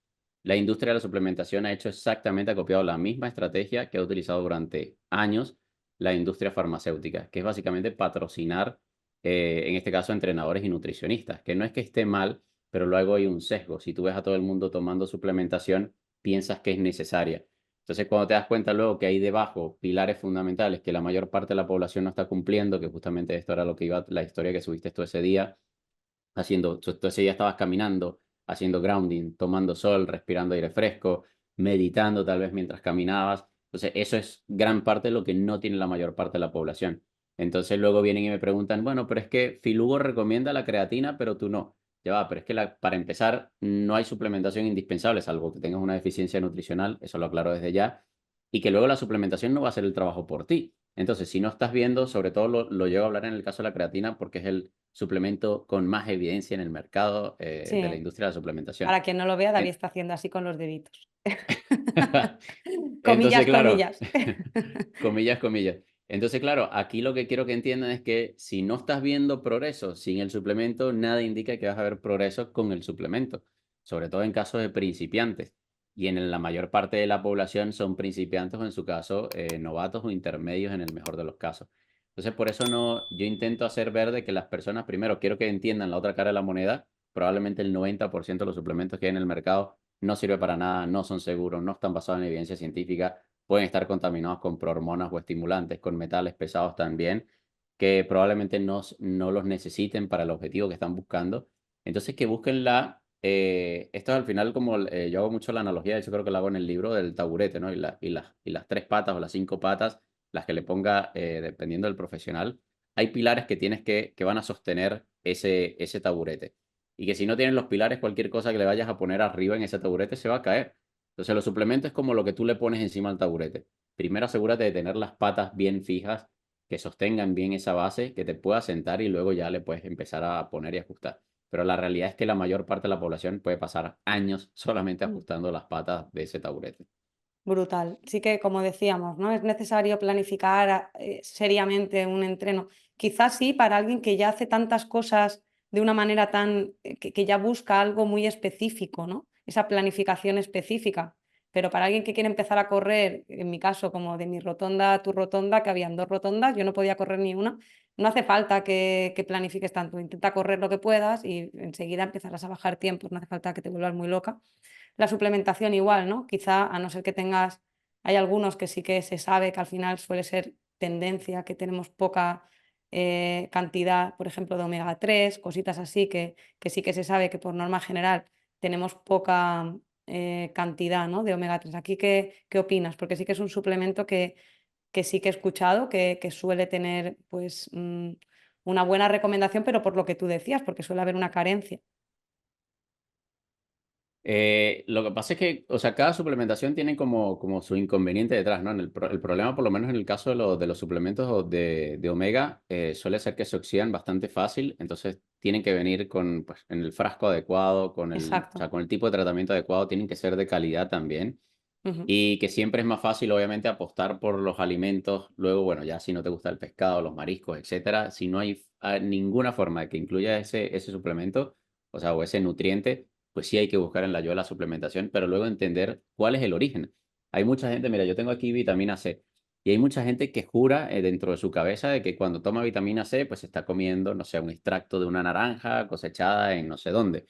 la industria de la suplementación ha hecho exactamente, ha copiado la misma estrategia que ha utilizado durante años la industria farmacéutica, que es básicamente patrocinar, en este caso, entrenadores y nutricionistas, que no es que esté mal, pero luego hay un sesgo. Si tú ves a todo el mundo tomando suplementación, piensas que es necesaria. Entonces, cuando te das cuenta luego que hay debajo pilares fundamentales que la mayor parte de la población no está cumpliendo, que justamente esto era lo que iba, la historia que subiste todo ese día, tú ese día estabas caminando, haciendo grounding, tomando sol, respirando aire fresco, meditando tal vez mientras caminabas. Entonces, eso es gran parte de lo que no tiene la mayor parte de la población. Entonces, luego vienen y me preguntan, bueno, pero es que Filugo recomienda la creatina, pero tú no. Ya va, pero es que para empezar, no hay suplementación indispensable, salvo que tengas una deficiencia nutricional, eso lo aclaro desde ya, y que luego la suplementación no va a hacer el trabajo por ti. Entonces, si no estás viendo, sobre todo lo llevo a hablar en el caso de la creatina porque es el suplemento con más evidencia en el mercado de la Sí, industria de la suplementación. para quien no lo vea, David En- está haciendo así con los deditos. Entonces, Comillas, claro, comillas. comillas, comillas. Entonces, claro, aquí lo que quiero que entiendan es que si no estás viendo progreso sin el suplemento, nada indica que vas a ver progreso con el suplemento, sobre todo en casos de principiantes. Y en la mayor parte de la población son principiantes o en su caso novatos o intermedios en el mejor de los casos. Entonces, por eso no, yo intento hacer ver de que las personas, primero, quiero que entiendan la otra cara de la moneda. Probablemente el 90% de los suplementos que hay en el mercado no sirve para nada, no son seguros, no están basados en evidencia científica, pueden estar contaminados con prohormonas o estimulantes, con metales pesados también, que probablemente no los necesiten para el objetivo que están buscando. Entonces, que busquen esto es al final como yo hago mucho la analogía, de hecho creo que lo hago en el libro del taburete, ¿no? Y las 3 patas o las 5 patas, las que le ponga, dependiendo del profesional, hay pilares que tienes que van a sostener ese taburete. Y que si no tienes los pilares, cualquier cosa que le vayas a poner arriba en ese taburete se va a caer. Entonces, los suplementos es como lo que tú le pones encima del taburete. Primero asegúrate de tener las patas bien fijas, que sostengan bien esa base, que te pueda sentar y luego ya le puedes empezar a poner y ajustar. Pero la realidad es que la mayor parte de la población puede pasar años solamente Mm, ajustando las patas de ese taburete. brutal. Sí que, como decíamos, ¿no? Es necesario planificar seriamente un entreno. Quizás sí para alguien que ya hace tantas cosas de una manera tan, que ya busca algo muy específico, ¿no? Esa planificación específica. Pero para alguien que quiere empezar a correr, en mi caso, como de mi rotonda a tu rotonda, que habían 2 rotondas, yo no podía correr ni una, no hace falta que planifiques tanto. Intenta correr lo que puedas y enseguida empezarás a bajar tiempos, no hace falta que te vuelvas muy loca. La suplementación igual, ¿no? Quizá, a no ser que tengas, hay algunos que sí que se sabe que al final suele ser tendencia, que tenemos poca cantidad, por ejemplo, de omega 3 cositas así, que sí que se sabe que por norma general tenemos poca cantidad, ¿no? De omega 3. Aquí, ¿qué opinas? Porque sí que es un suplemento que sí que he escuchado que suele tener, pues, una buena recomendación, pero por lo que tú decías, porque suele haber una carencia. Lo que pasa es que, o sea, cada suplementación tiene como su inconveniente detrás, ¿no? El problema, por lo menos en el caso de los suplementos de omega, suele ser que se oxidan bastante fácil, entonces tienen que venir con, pues, en el frasco adecuado, o Exacto. sea, con el tipo de tratamiento adecuado, tienen que ser de calidad también. Ujú. Y que siempre es más fácil, obviamente, apostar por los alimentos. Luego, bueno, ya si no te gusta el pescado, los mariscos, etcétera, si no hay ninguna forma de que incluya ese suplemento, o sea, o ese nutriente, pues sí hay que buscar en la ayuda la suplementación, pero luego entender cuál es el origen. Hay mucha gente, mira, yo tengo aquí vitamina C, y hay mucha gente que jura dentro de su cabeza de que cuando toma vitamina C, pues está comiendo, no sé, un extracto de una naranja cosechada en no sé dónde.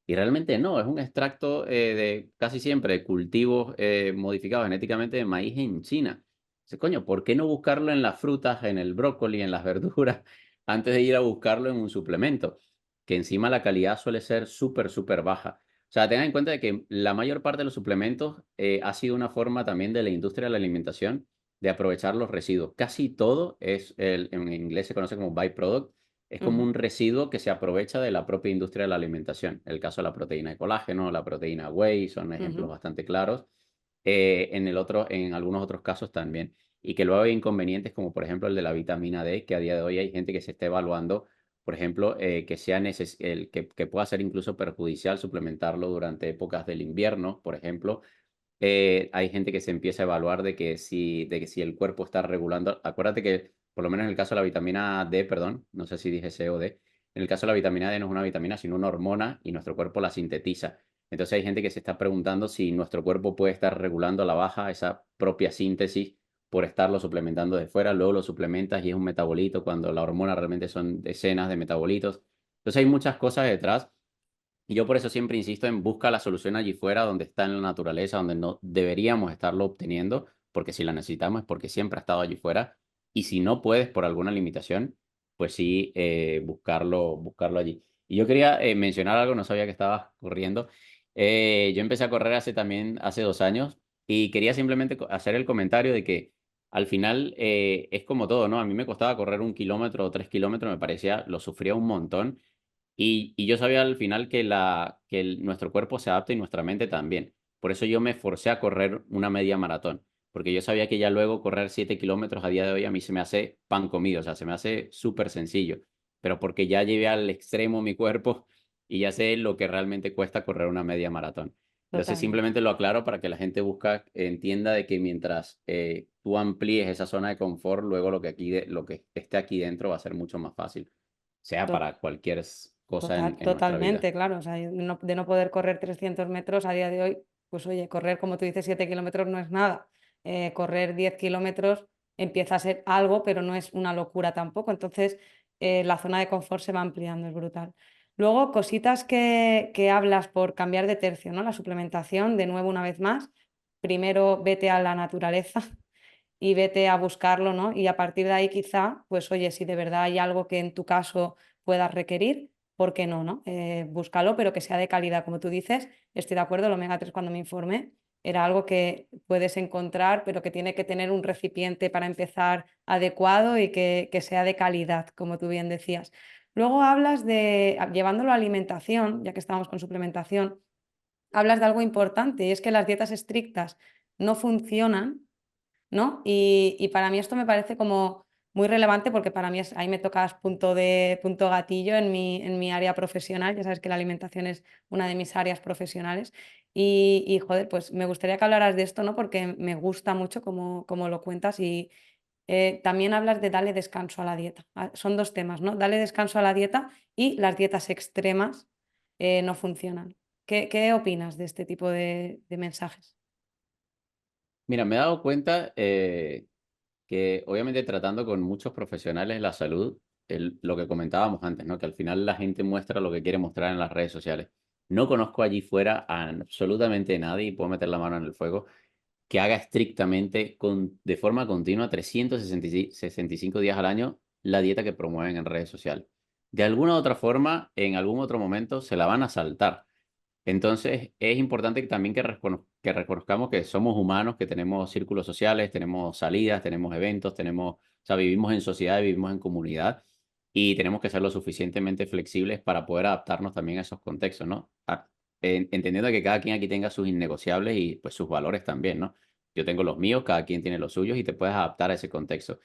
Y realmente no, es un extracto de casi siempre de cultivos modificados genéticamente de maíz en China. Dice, coño, ¿por qué no buscarlo en las frutas, en el brócoli, en las verduras, antes de ir a buscarlo en un suplemento? Que encima la calidad suele ser súper, súper baja. O sea, tengan en cuenta de que la mayor parte de los suplementos ha sido una forma también de la industria de la alimentación de aprovechar los residuos. Casi todo es, en inglés se conoce como byproduct, es como Ujú. un residuo que se aprovecha de la propia industria de la alimentación. El caso de la proteína de colágeno, la proteína whey, son ejemplos Ujú. bastante claros. En algunos otros casos también. Y que luego hay inconvenientes como por ejemplo el de la vitamina D, que a día de hoy hay gente que se está evaluando, por ejemplo, que pueda ser incluso perjudicial suplementarlo durante épocas del invierno, por ejemplo. Hay gente que se empieza a evaluar de que si el cuerpo está regulando. Acuérdate que, por lo menos en el caso de la vitamina D, perdón, no sé si dije C o D, en el caso de la vitamina D no es una vitamina, sino una hormona y nuestro cuerpo la sintetiza. Entonces hay gente que se está preguntando si nuestro cuerpo puede estar regulando a la baja esa propia síntesis por estarlo suplementando de fuera. Luego lo suplementas y es un metabolito cuando la hormona realmente son decenas de metabolitos. Entonces hay muchas cosas detrás y yo por eso siempre insisto en busca la solución allí fuera, donde está en la naturaleza, donde no deberíamos estarlo obteniendo, porque si la necesitamos es porque siempre ha estado allí fuera. Y si no puedes por alguna limitación, pues sí, buscarlo allí. Y yo quería mencionar algo, no sabía que estabas corriendo. Yo empecé a correr hace 2 años y quería simplemente hacer el comentario de que al final es como todo, ¿no? A mí me costaba correr 1 kilómetro o 3 kilómetros, me parecía, lo sufría un montón. Y yo sabía al final nuestro cuerpo se adapta y nuestra mente también. Por eso yo me forcé a correr una media maratón, porque yo sabía que ya luego correr 7 kilómetros a día de hoy a mí se me hace pan comido, o sea, se me hace súper sencillo, pero porque ya llevé al extremo mi cuerpo y ya sé lo que realmente cuesta correr una media maratón. Entonces Totalmente. simplemente lo aclaro para que la gente entienda de que mientras tú amplíes esa zona de confort, luego lo que esté aquí dentro va a ser mucho más fácil, sea To- para cualquier cosa en nuestra vida. Totalmente, claro. O sea, de no poder correr 300 metros a día de hoy, pues oye, correr, como tú dices, 7 kilómetros no es nada. Correr 10 kilómetros empieza a ser algo, pero no es una locura tampoco. Entonces, la zona de confort se va ampliando, es brutal. Luego, cositas que hablas por cambiar de tercio, ¿no? La suplementación, de nuevo, una vez más. Primero, vete a la naturaleza y vete a buscarlo, ¿no? Y a partir de ahí quizá, pues oye, si de verdad hay algo que en tu caso puedas requerir, ¿por qué no, no? Búscalo, pero que sea de calidad, como tú dices. Estoy de acuerdo, el omega 3 cuando me informé era algo que puedes encontrar, pero que tiene que tener un recipiente para empezar adecuado y que sea de calidad, como tú bien decías. Luego hablas de, llevándolo a alimentación, ya que estamos con suplementación, hablas de algo importante y es que las dietas estrictas no funcionan, ¿no? Y para mí esto me parece como muy relevante porque para mí ahí me tocas punto gatillo en mi área profesional. Ya sabes que la alimentación es una de mis áreas profesionales. Y joder, pues me gustaría que hablaras de esto, ¿no? Porque me gusta mucho como lo cuentas y también hablas de darle descanso a la dieta. Son dos temas, ¿no? Darle descanso a la dieta y las dietas extremas no funcionan. ¿Qué opinas de este tipo de mensajes? Mira, me he dado cuenta que obviamente tratando con muchos profesionales de la salud, lo que comentábamos antes, ¿no? Que al final la gente muestra lo que quiere mostrar en las redes sociales. No conozco allí fuera a absolutamente nadie, y puedo meter la mano en el fuego, que haga estrictamente de forma continua 365 días al año la dieta que promueven en redes sociales. De alguna u otra forma, en algún otro momento se la van a saltar. Entonces, es importante que reconozcamos que somos humanos, que tenemos círculos sociales, tenemos salidas, tenemos eventos, o sea, vivimos en sociedad, vivimos en comunidad y tenemos que ser lo suficientemente flexibles para poder adaptarnos también a esos contextos, ¿no? Entendiendo que cada quien aquí tenga sus innegociables y pues sus valores también, ¿no? Yo tengo los míos, cada quien tiene los suyos y te puedes adaptar a ese contexto.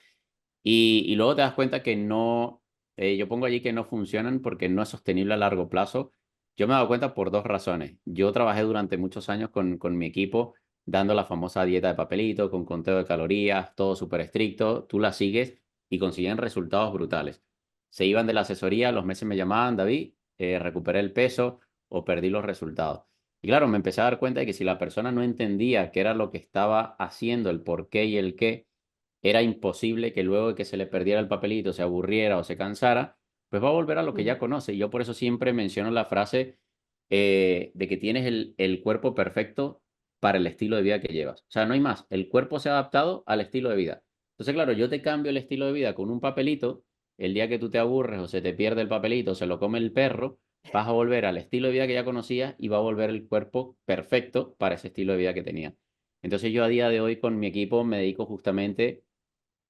Y luego te das cuenta que no, yo pongo allí que no funcionan porque no es sostenible a largo plazo. Yo me he dado cuenta por dos razones. Yo trabajé durante muchos años con mi equipo dando la famosa dieta de papelito, con conteo de calorías, todo súper estricto. Tú la sigues y consiguen resultados brutales. Se iban de la asesoría, los meses me llamaban, David, recuperé el peso o perdí los resultados. Y claro, me empecé a dar cuenta de que si la persona no entendía qué era lo que estaba haciendo, el por qué y el qué, era imposible que luego de que se le perdiera el papelito, se aburriera o se cansara, pues va a volver a lo que ya conoce. Y yo por eso siempre menciono la frase de que tienes el cuerpo perfecto para el estilo de vida que llevas. O sea, no hay más. El cuerpo se ha adaptado al estilo de vida. Entonces, claro, yo te cambio el estilo de vida con un papelito. El día que tú te aburres o se te pierde el papelito, se lo come el perro, vas a volver al estilo de vida que ya conocías y va a volver el cuerpo perfecto para ese estilo de vida que tenía. Entonces yo a día de hoy con mi equipo me dedico justamente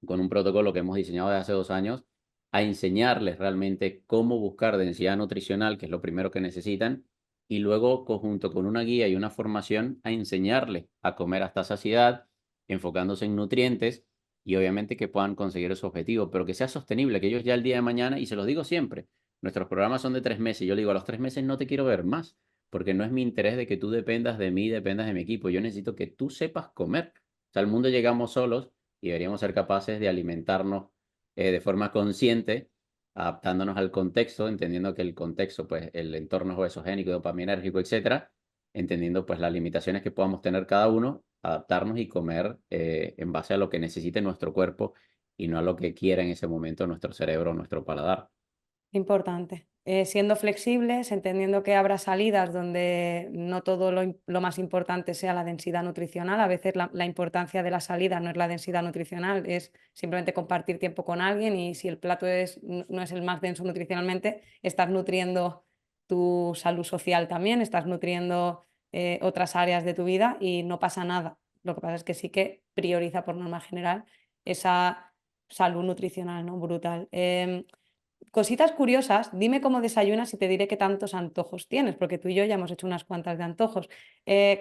con un protocolo que hemos diseñado desde hace 2 años, a enseñarles realmente cómo buscar densidad nutricional, que es lo primero que necesitan, y luego, conjunto con una guía y una formación, a enseñarles a comer hasta saciedad, enfocándose en nutrientes y obviamente que puedan conseguir su objetivo, pero que sea sostenible, que ellos ya el día de mañana, y se los digo siempre, nuestros programas son de 3 meses, yo le digo a los 3 meses no te quiero ver más, porque no es mi interés de que tú dependas de mí, dependas de mi equipo, yo necesito que tú sepas comer. O sea, al mundo llegamos solos y deberíamos ser capaces de alimentarnos de forma consciente, adaptándonos al contexto, entendiendo que el contexto, pues el entorno es obesogénico, dopaminérgico, etcétera, entendiendo pues las limitaciones que podamos tener cada uno, adaptarnos y comer en base a lo que necesite nuestro cuerpo y no a lo que quiera en ese momento nuestro cerebro o nuestro paladar. Importante. Siendo flexibles, entendiendo que habrá salidas donde no todo lo más importante sea la densidad nutricional. A veces la importancia de la salida no es la densidad nutricional, es simplemente compartir tiempo con alguien y si el plato no es el más denso nutricionalmente, estás nutriendo tu salud social también, estás nutriendo otras áreas de tu vida y no pasa nada. Lo que pasa es que sí que prioriza por norma general esa salud nutricional, ¿no? Brutal. Cositas curiosas, dime cómo desayunas y te diré qué tantos antojos tienes, porque tú y yo ya hemos hecho unas cuantas de antojos.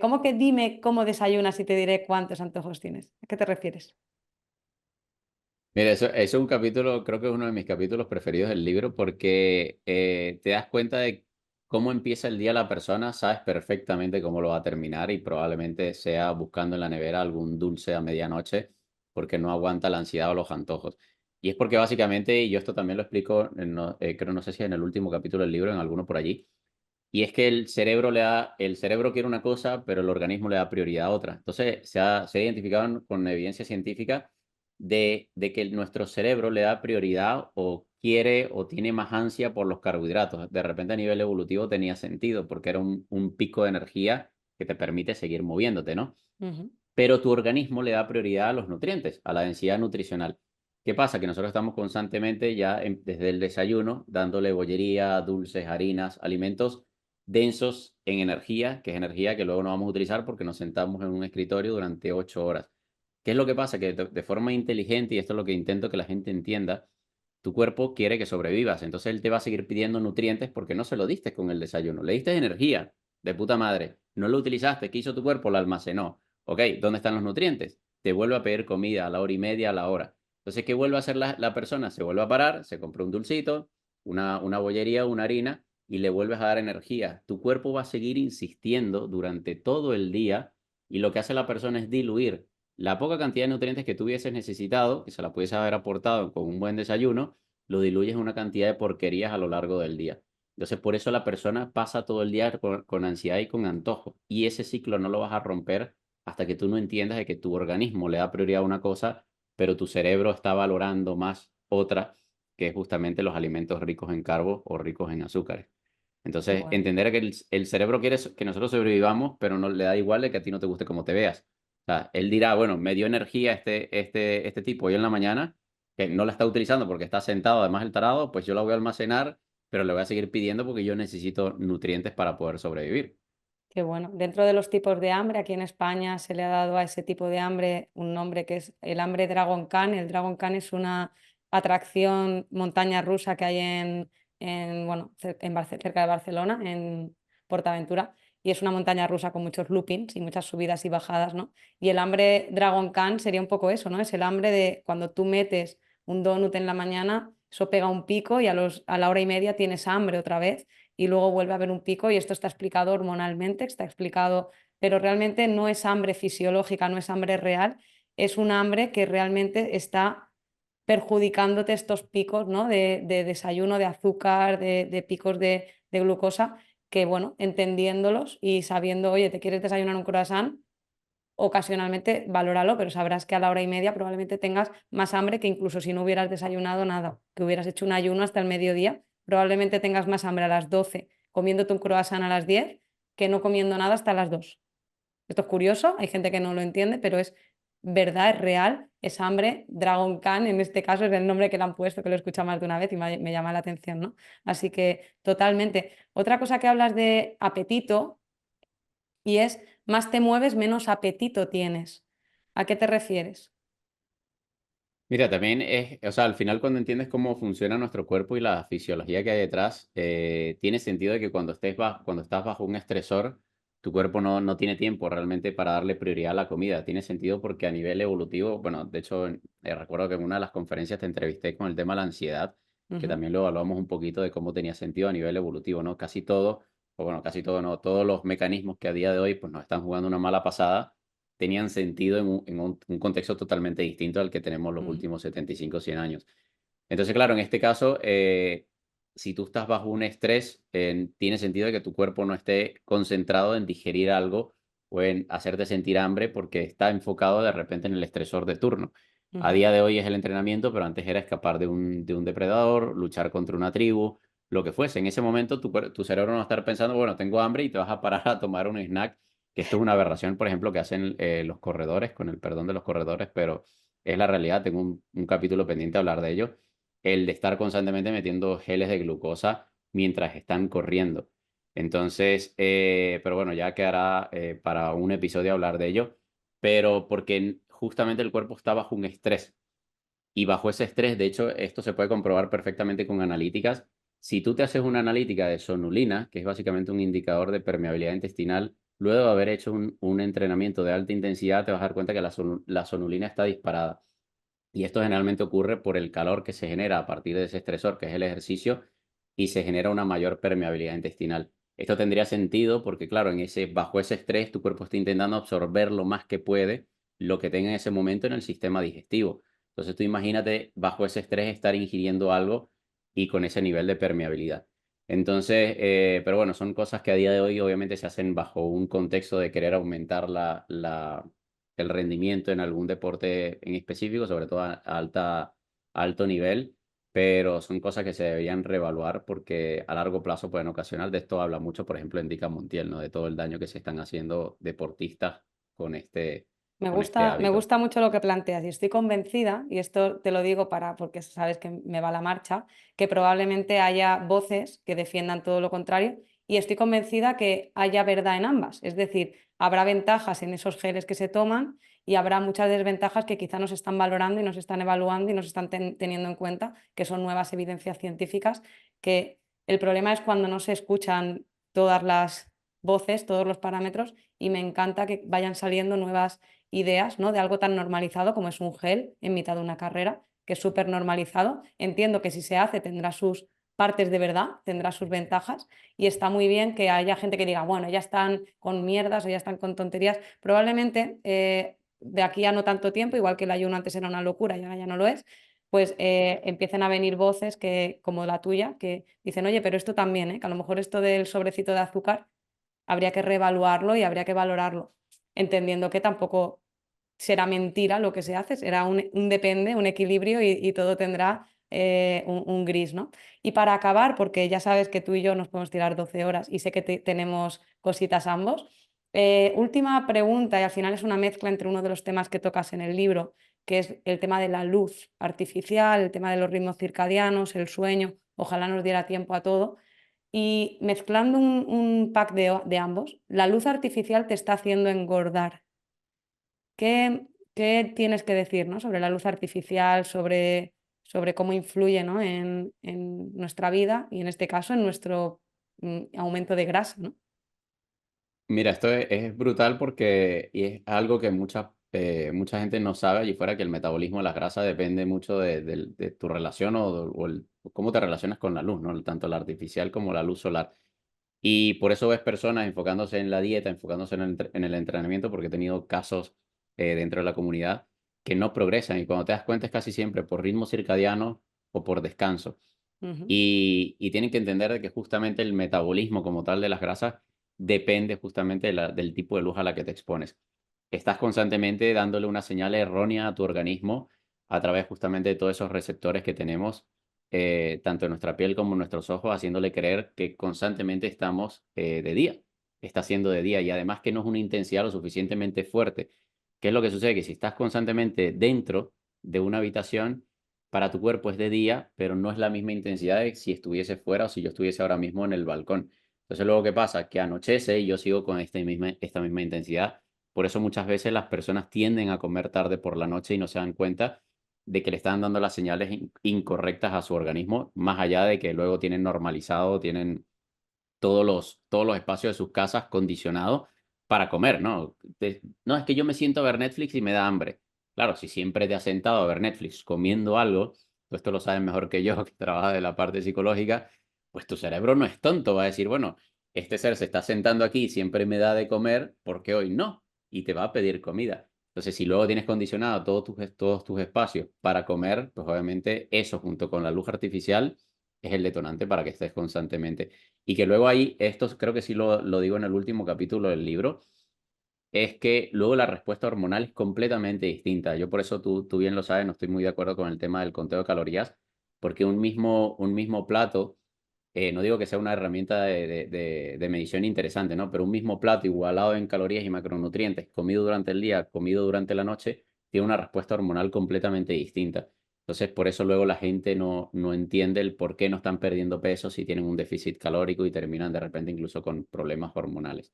¿Cómo que dime cómo desayunas y te diré cuántos antojos tienes? ¿A qué te refieres? Mira, eso es un capítulo, creo que es uno de mis capítulos preferidos del libro porque te das cuenta de cómo empieza el día la persona, sabes perfectamente cómo lo va a terminar y probablemente sea buscando en la nevera algún dulce a medianoche porque no aguanta la ansiedad o los antojos. Y es porque básicamente, y yo esto también lo explico, creo no sé si en el último capítulo del libro, en alguno por allí, y es que el cerebro quiere una cosa, pero el organismo le da prioridad a otra. Entonces, se ha identificado con evidencia científica de que nuestro cerebro le da prioridad o quiere o tiene más ansia por los carbohidratos. De repente a nivel evolutivo tenía sentido porque era un pico de energía que te permite seguir moviéndote, ¿no? Ujú. Pero tu organismo le da prioridad a los nutrientes, a la densidad nutricional. ¿Qué pasa? Que nosotros estamos constantemente ya desde el desayuno dándole bollería, dulces, harinas, alimentos densos en energía, que es energía que luego no vamos a utilizar porque nos sentamos en un escritorio durante 8 horas. ¿Qué es lo que pasa? Que de forma inteligente, y esto es lo que intento que la gente entienda, tu cuerpo quiere que sobrevivas, entonces él te va a seguir pidiendo nutrientes porque no se lo diste con el desayuno. Le diste energía, de puta madre, no lo utilizaste, ¿qué hizo tu cuerpo? Lo almacenó. Ok, ¿dónde están los nutrientes? Te vuelve a pedir comida a la hora y media, a la hora. Entonces, ¿qué vuelve a hacer la persona? Se vuelve a parar, se compra un dulcito, una bollería, una harina y le vuelves a dar energía. Tu cuerpo va a seguir insistiendo durante todo el día y lo que hace la persona es diluir la poca cantidad de nutrientes que tú hubieses necesitado, que se la pudiese haber aportado con un buen desayuno, lo diluyes en una cantidad de porquerías a lo largo del día. Entonces, por eso la persona pasa todo el día con ansiedad y con antojo. Y ese ciclo no lo vas a romper hasta que tú no entiendas de que tu organismo le da prioridad a una cosa, pero tu cerebro está valorando más otra, que es justamente los alimentos ricos en carbo o ricos en azúcares. Qué Entonces, guay. entender que el cerebro quiere que nosotros sobrevivamos, pero no le da igual de que a ti no te guste cómo te veas. O sea, él dirá, bueno, me dio energía este tipo hoy en la mañana, que no la está utilizando porque está sentado, además el tarado, pues yo la voy a almacenar, pero le voy a seguir pidiendo porque yo necesito nutrientes para poder sobrevivir. Qué bueno. Dentro de los tipos de hambre, aquí en España se le ha dado a ese tipo de hambre un nombre que es el hambre Dragon Khan. El Dragon Khan es una atracción montaña rusa que hay bueno, cerca de Barcelona, en Portaventura, y es una montaña rusa con muchos loopings y muchas subidas y bajadas, ¿no? Y el hambre Dragon Khan sería un poco eso, ¿no? Es el hambre de cuando tú metes un donut en la mañana, eso pega un pico y a la hora y media tienes hambre otra vez y luego vuelve a haber un pico, y esto está explicado hormonalmente, está explicado, pero realmente no es hambre fisiológica, no es hambre real, es un hambre que realmente está perjudicándote estos picos, ¿no? de desayuno, de azúcar, de picos de glucosa, que bueno, entendiéndolos y sabiendo, oye, ¿te quieres desayunar un croissant? Ocasionalmente valóralo, pero sabrás que a la hora y media probablemente tengas más hambre que incluso si no hubieras desayunado nada, que hubieras hecho un ayuno hasta el mediodía, probablemente tengas más hambre a las 12 comiéndote un croissant a las 10 que no comiendo nada hasta las 2. Esto es curioso, hay gente que no lo entiende, pero es verdad, es real, es hambre. Dragon Khan, en este caso, es el nombre que le han puesto, que lo he escuchado más de una vez y me llama la atención, ¿no? Así que totalmente. Otra cosa que hablas de apetito, y es más te mueves, menos apetito tienes. ¿A qué te refieres? Mira, también es, o sea, al final cuando entiendes cómo funciona nuestro cuerpo y la fisiología que hay detrás, tiene sentido de que cuando estás bajo un estresor, tu cuerpo no tiene tiempo realmente para darle prioridad a la comida. Tiene sentido porque a nivel evolutivo, bueno, de hecho, recuerdo que en una de las conferencias te entrevisté con el tema de la ansiedad, que Ujú, también lo evaluamos un poquito de cómo tenía sentido a nivel evolutivo, ¿no? Casi todo, o bueno, casi todo, no, todos los mecanismos que a día de hoy pues nos están jugando una mala pasada tenían sentido en un contexto totalmente distinto al que tenemos los ujú, últimos 75 100 años. Entonces, claro, en este caso, si tú estás bajo un estrés, tiene sentido de que tu cuerpo no esté concentrado en digerir algo o en hacerte sentir hambre porque está enfocado de repente en el estresor de turno. A ujú, día de hoy es el entrenamiento, pero antes era escapar de un depredador, luchar contra una tribu, lo que fuese. En ese momento tu cerebro no va a estar pensando, bueno, tengo hambre y te vas a parar a tomar un snack, que esto es una aberración, por ejemplo, que hacen los corredores, con el perdón de los corredores, pero es la realidad. Tengo un capítulo pendiente de hablar de ello, el de estar constantemente metiendo geles de glucosa mientras están corriendo. Entonces, pero bueno, ya quedará para un episodio hablar de ello, pero porque justamente el cuerpo está bajo un estrés. Y bajo ese estrés, de hecho, esto se puede comprobar perfectamente con analíticas. Si tú te haces una analítica de sonulina, que es básicamente un indicador de permeabilidad intestinal, luego de haber hecho un entrenamiento de alta intensidad, te vas a dar cuenta que la sonulina está disparada. Y esto generalmente ocurre por el calor que se genera a partir de ese estresor, que es el ejercicio, y se genera una mayor permeabilidad intestinal. Esto tendría sentido porque, claro, bajo ese estrés, tu cuerpo está intentando absorber lo más que puede lo que tenga en ese momento en el sistema digestivo. Entonces, tú imagínate bajo ese estrés estar ingiriendo algo y con ese nivel de permeabilidad. Entonces, pero bueno, son cosas que a día de hoy obviamente se hacen bajo un contexto de querer aumentar el rendimiento en algún deporte en específico, sobre todo a alto nivel, pero son cosas que se deberían reevaluar porque a largo plazo pueden ocasionar. De esto habla mucho, por ejemplo, Indica Montiel, ¿no? De todo el daño que se están haciendo deportistas con este Me hábito. gusta mucho lo que planteas y estoy convencida, y esto te lo digo porque sabes que me va la marcha, que probablemente haya voces que defiendan todo lo contrario, y estoy convencida que haya verdad en ambas. Es decir, habrá ventajas en esos geles que se toman y habrá muchas desventajas que quizá nos están valorando y nos están evaluando y nos están teniendo en cuenta, que son nuevas evidencias científicas, que el problema es cuando no se escuchan todas las voces, todos los parámetros, y me encanta que vayan saliendo nuevas ideas, ¿no? De algo tan normalizado como es un gel en mitad de una carrera, que es súper normalizado. Entiendo que si se hace tendrá sus partes de verdad, tendrá sus ventajas, y está muy bien que haya gente que diga, bueno, ya están con mierdas o ya están con tonterías. Probablemente de aquí a no tanto tiempo, igual que el ayuno antes era una locura y ahora ya no lo es, pues empiecen a venir voces como la tuya que dicen, oye, pero esto también, que a lo mejor esto del sobrecito de azúcar habría que reevaluarlo y habría que valorarlo, entendiendo que tampoco será mentira lo que se hace, será un depende, un equilibrio, y todo tendrá un gris, ¿no? Y para acabar, porque ya sabes que tú y yo nos podemos tirar 12 horas y sé que tenemos cositas ambos, última pregunta, y al final es una mezcla entre uno de los temas que tocas en el libro, que es el tema de la luz artificial, el tema de los ritmos circadianos, el sueño, ojalá nos diera tiempo a todo. Y mezclando un pack de ambos, la luz artificial te está haciendo engordar. ¿Qué tienes que decir, ¿no? Sobre la luz artificial, sobre sobre cómo influye, ¿no? en nuestra vida y en este caso en nuestro aumento de grasa, ¿no? Mira, esto es brutal porque y es algo que mucha gente no sabe allí fuera, que el metabolismo de las grasas depende mucho de tu relación o cómo te relacionas con la luz, ¿no? Tanto la artificial como la luz solar. Y por eso ves personas enfocándose en la dieta, enfocándose en el entrenamiento, porque he tenido casos dentro de la comunidad que no progresan y cuando te das cuenta es casi siempre por ritmo circadiano o por descanso. Ujú, Y tienen que entender de que justamente el metabolismo como tal de las grasas depende justamente del tipo de luz a la que te expones. Estás constantemente dándole una señal errónea a tu organismo a través justamente de todos esos receptores que tenemos, tanto en nuestra piel como en nuestros ojos, haciéndole creer que constantemente estamos de día. Está siendo de día y además que no es una intensidad lo suficientemente fuerte. ¿Qué es lo que sucede? Que si estás constantemente dentro de una habitación, para tu cuerpo es de día, pero no es la misma intensidad de si estuviese fuera o si yo estuviese ahora mismo en el balcón. Entonces, luego, ¿qué pasa? Que anochece y yo sigo con esta misma intensidad. Por eso muchas veces las personas tienden a comer tarde por la noche y no se dan cuenta de que le están dando las señales incorrectas a su organismo, más allá de que luego tienen normalizado, tienen todos los espacios de sus casas condicionados para comer, ¿no? No, es que yo me siento a ver Netflix y me da hambre. Claro, si siempre te has sentado a ver Netflix comiendo algo, tú esto lo sabes mejor que yo, que trabaja de la parte psicológica, pues tu cerebro no es tonto, va a decir, bueno, este ser se está sentando aquí y siempre me da de comer, ¿por qué hoy no? Y te va a pedir comida. Entonces, si luego tienes condicionado todos tus espacios para comer, pues obviamente eso junto con la luz artificial es el detonante para que estés constantemente. Y que luego ahí, esto creo que sí lo digo en el último capítulo del libro, es que luego la respuesta hormonal es completamente distinta. Yo por eso tú bien lo sabes, no estoy muy de acuerdo con el tema del conteo de calorías, porque un mismo plato, no digo que sea una herramienta de medición interesante, ¿no? Pero un mismo plato igualado en calorías y macronutrientes, comido durante el día, comido durante la noche, tiene una respuesta hormonal completamente distinta. Entonces, por eso luego la gente no entiende el por qué no están perdiendo peso si tienen un déficit calórico y terminan de repente incluso con problemas hormonales.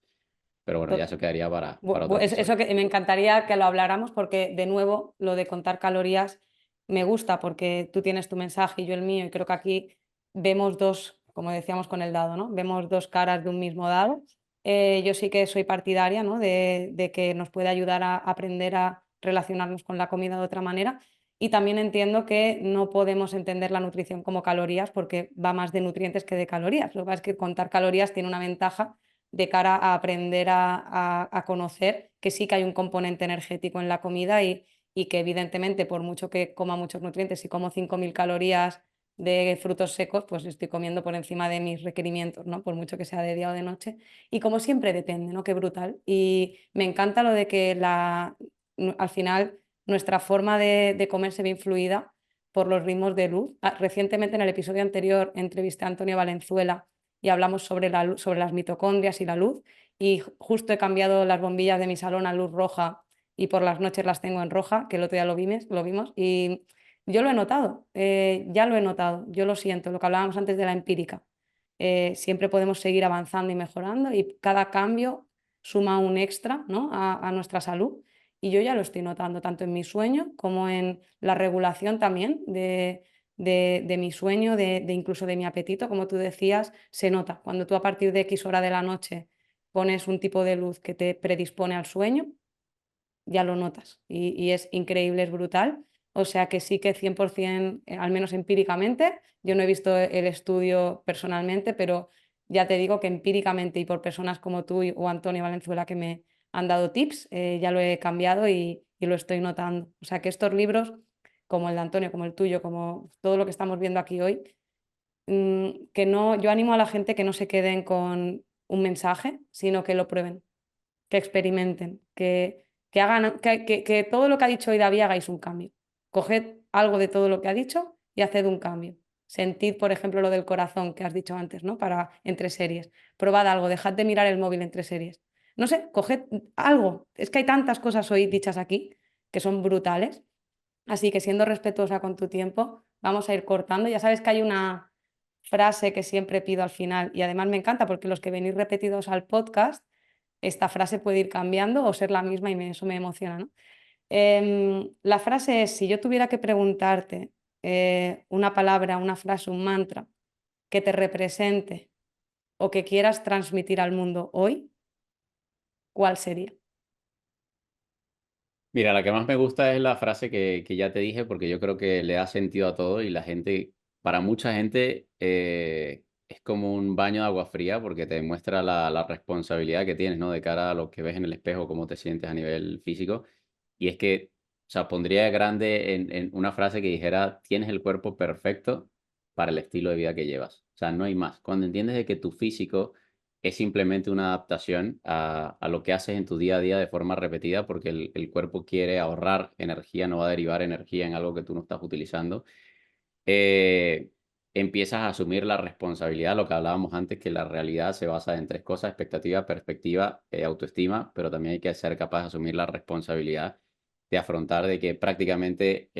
Pero bueno, ya eso quedaría para otro Eso episodio. que me encantaría que lo habláramos porque, de nuevo, lo de contar calorías me gusta porque tú tienes tu mensaje y yo el mío y creo que aquí vemos dos, como decíamos con el dado, ¿no? Vemos dos caras de un mismo dado. Yo sí que soy partidaria, ¿no? de que nos puede ayudar a aprender a relacionarnos con la comida de otra manera y también entiendo que no podemos entender la nutrición como calorías porque va más de nutrientes que de calorías. Lo que pasa es que contar calorías tiene una ventaja de cara a aprender a conocer que sí que hay un componente energético en la comida y que evidentemente por mucho que coma muchos nutrientes, si como 5.000 calorías de frutos secos, pues estoy comiendo por encima de mis requerimientos, ¿no? Por mucho que sea de día o de noche. Y como siempre depende, ¿no? Qué brutal. Y me encanta lo de que al final nuestra forma de comer se ve influida por los ritmos de luz. Recientemente en el episodio anterior entrevisté a Antonio Valenzuela y hablamos sobre, sobre las mitocondrias y la luz. Y justo he cambiado las bombillas de mi salón a luz roja y por las noches las tengo en roja, que el otro día lo vimos y yo lo he notado, ya lo he notado, yo lo siento, lo que hablábamos antes de la empírica. Siempre podemos seguir avanzando y mejorando y cada cambio suma un extra, ¿no? a nuestra salud y yo ya lo estoy notando tanto en mi sueño como en la regulación también de mi sueño, de incluso de mi apetito, como tú decías, se nota. Cuando tú a partir de X hora de la noche pones un tipo de luz que te predispone al sueño, ya lo notas y es increíble, es brutal. O sea que sí que 100%, al menos empíricamente, yo no he visto el estudio personalmente, pero ya te digo que empíricamente y por personas como tú o Antonio Valenzuela que me han dado tips, ya lo he cambiado y lo estoy notando. O sea que estos libros, como el de Antonio, como el tuyo, como todo lo que estamos viendo aquí hoy, que no, yo animo a la gente que no se queden con un mensaje, sino que lo prueben, que experimenten, que hagan, que todo lo que ha dicho hoy David hagáis un cambio. Coged algo de todo lo que ha dicho y haced un cambio. Sentid, por ejemplo, lo del corazón que has dicho antes, ¿no? Para entre series. Probad algo, dejad de mirar el móvil entre series. No sé, coged algo. Es que hay tantas cosas hoy dichas aquí que son brutales. Así que siendo respetuosa con tu tiempo, vamos a ir cortando. Ya sabes que hay una frase que siempre pido al final y además me encanta porque los que venís repetidos al podcast, esta frase puede ir cambiando o ser la misma y eso me emociona, ¿no? La frase es, si yo tuviera que preguntarte una palabra, una frase, un mantra que te represente o que quieras transmitir al mundo hoy, ¿cuál sería? Mira, la que más me gusta es la frase que ya te dije, porque yo creo que le da sentido a todo y la gente, para mucha gente, es como un baño de agua fría porque te demuestra la responsabilidad que tienes, ¿no? De cara a lo que ves en el espejo, cómo te sientes a nivel físico. Y es que, o sea, pondría grande en una frase que dijera, tienes el cuerpo perfecto para el estilo de vida que llevas. O sea, no hay más. Cuando entiendes de que tu físico es simplemente una adaptación a lo que haces en tu día a día de forma repetida, porque el cuerpo quiere ahorrar energía, no va a derivar energía en algo que tú no estás utilizando. eh, Empiezas a asumir la responsabilidad, lo que hablábamos antes, que la realidad se basa en tres cosas: expectativa, perspectiva, autoestima, pero también hay que ser capaz de asumir la responsabilidad de afrontar de que prácticamente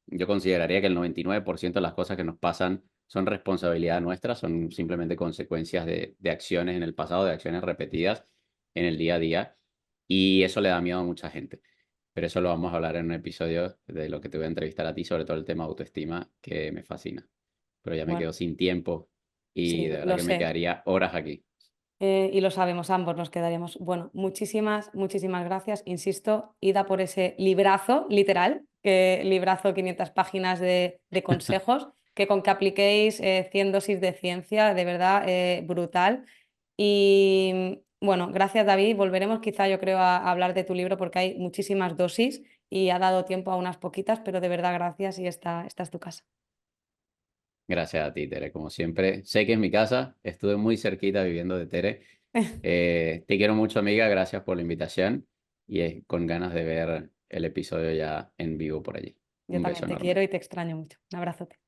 yo consideraría que el 99% de las cosas que nos pasan son responsabilidad nuestra, son simplemente consecuencias de acciones en el pasado, de acciones repetidas en el día a día, y eso le da miedo a mucha gente. Pero eso lo vamos a hablar en un episodio de lo que te voy a entrevistar a ti, sobre todo el tema autoestima, que me fascina. Pero ya me Bueno, quedo sin tiempo y sí, de verdad lo que me sé. quedaría horas aquí. Y lo sabemos, ambos nos quedaremos. Bueno, muchísimas, muchísimas gracias. Insisto, id a por ese librazo, literal, que librazo 500 páginas de consejos, que con que apliquéis 100 dosis de ciencia, de verdad, brutal. Y bueno, gracias David. Volveremos quizá, yo creo, a hablar de tu libro porque hay muchísimas dosis y ha dado tiempo a unas poquitas, pero de verdad gracias y esta es tu casa. Gracias a ti, Tere. Como siempre, sé que es mi casa, estuve muy cerquita viviendo de Tere. Te quiero mucho, amiga. Gracias por la invitación y con ganas de ver el episodio ya en vivo por allí. Yo Un también beso te enorme. quiero y te extraño mucho. Un abrazote.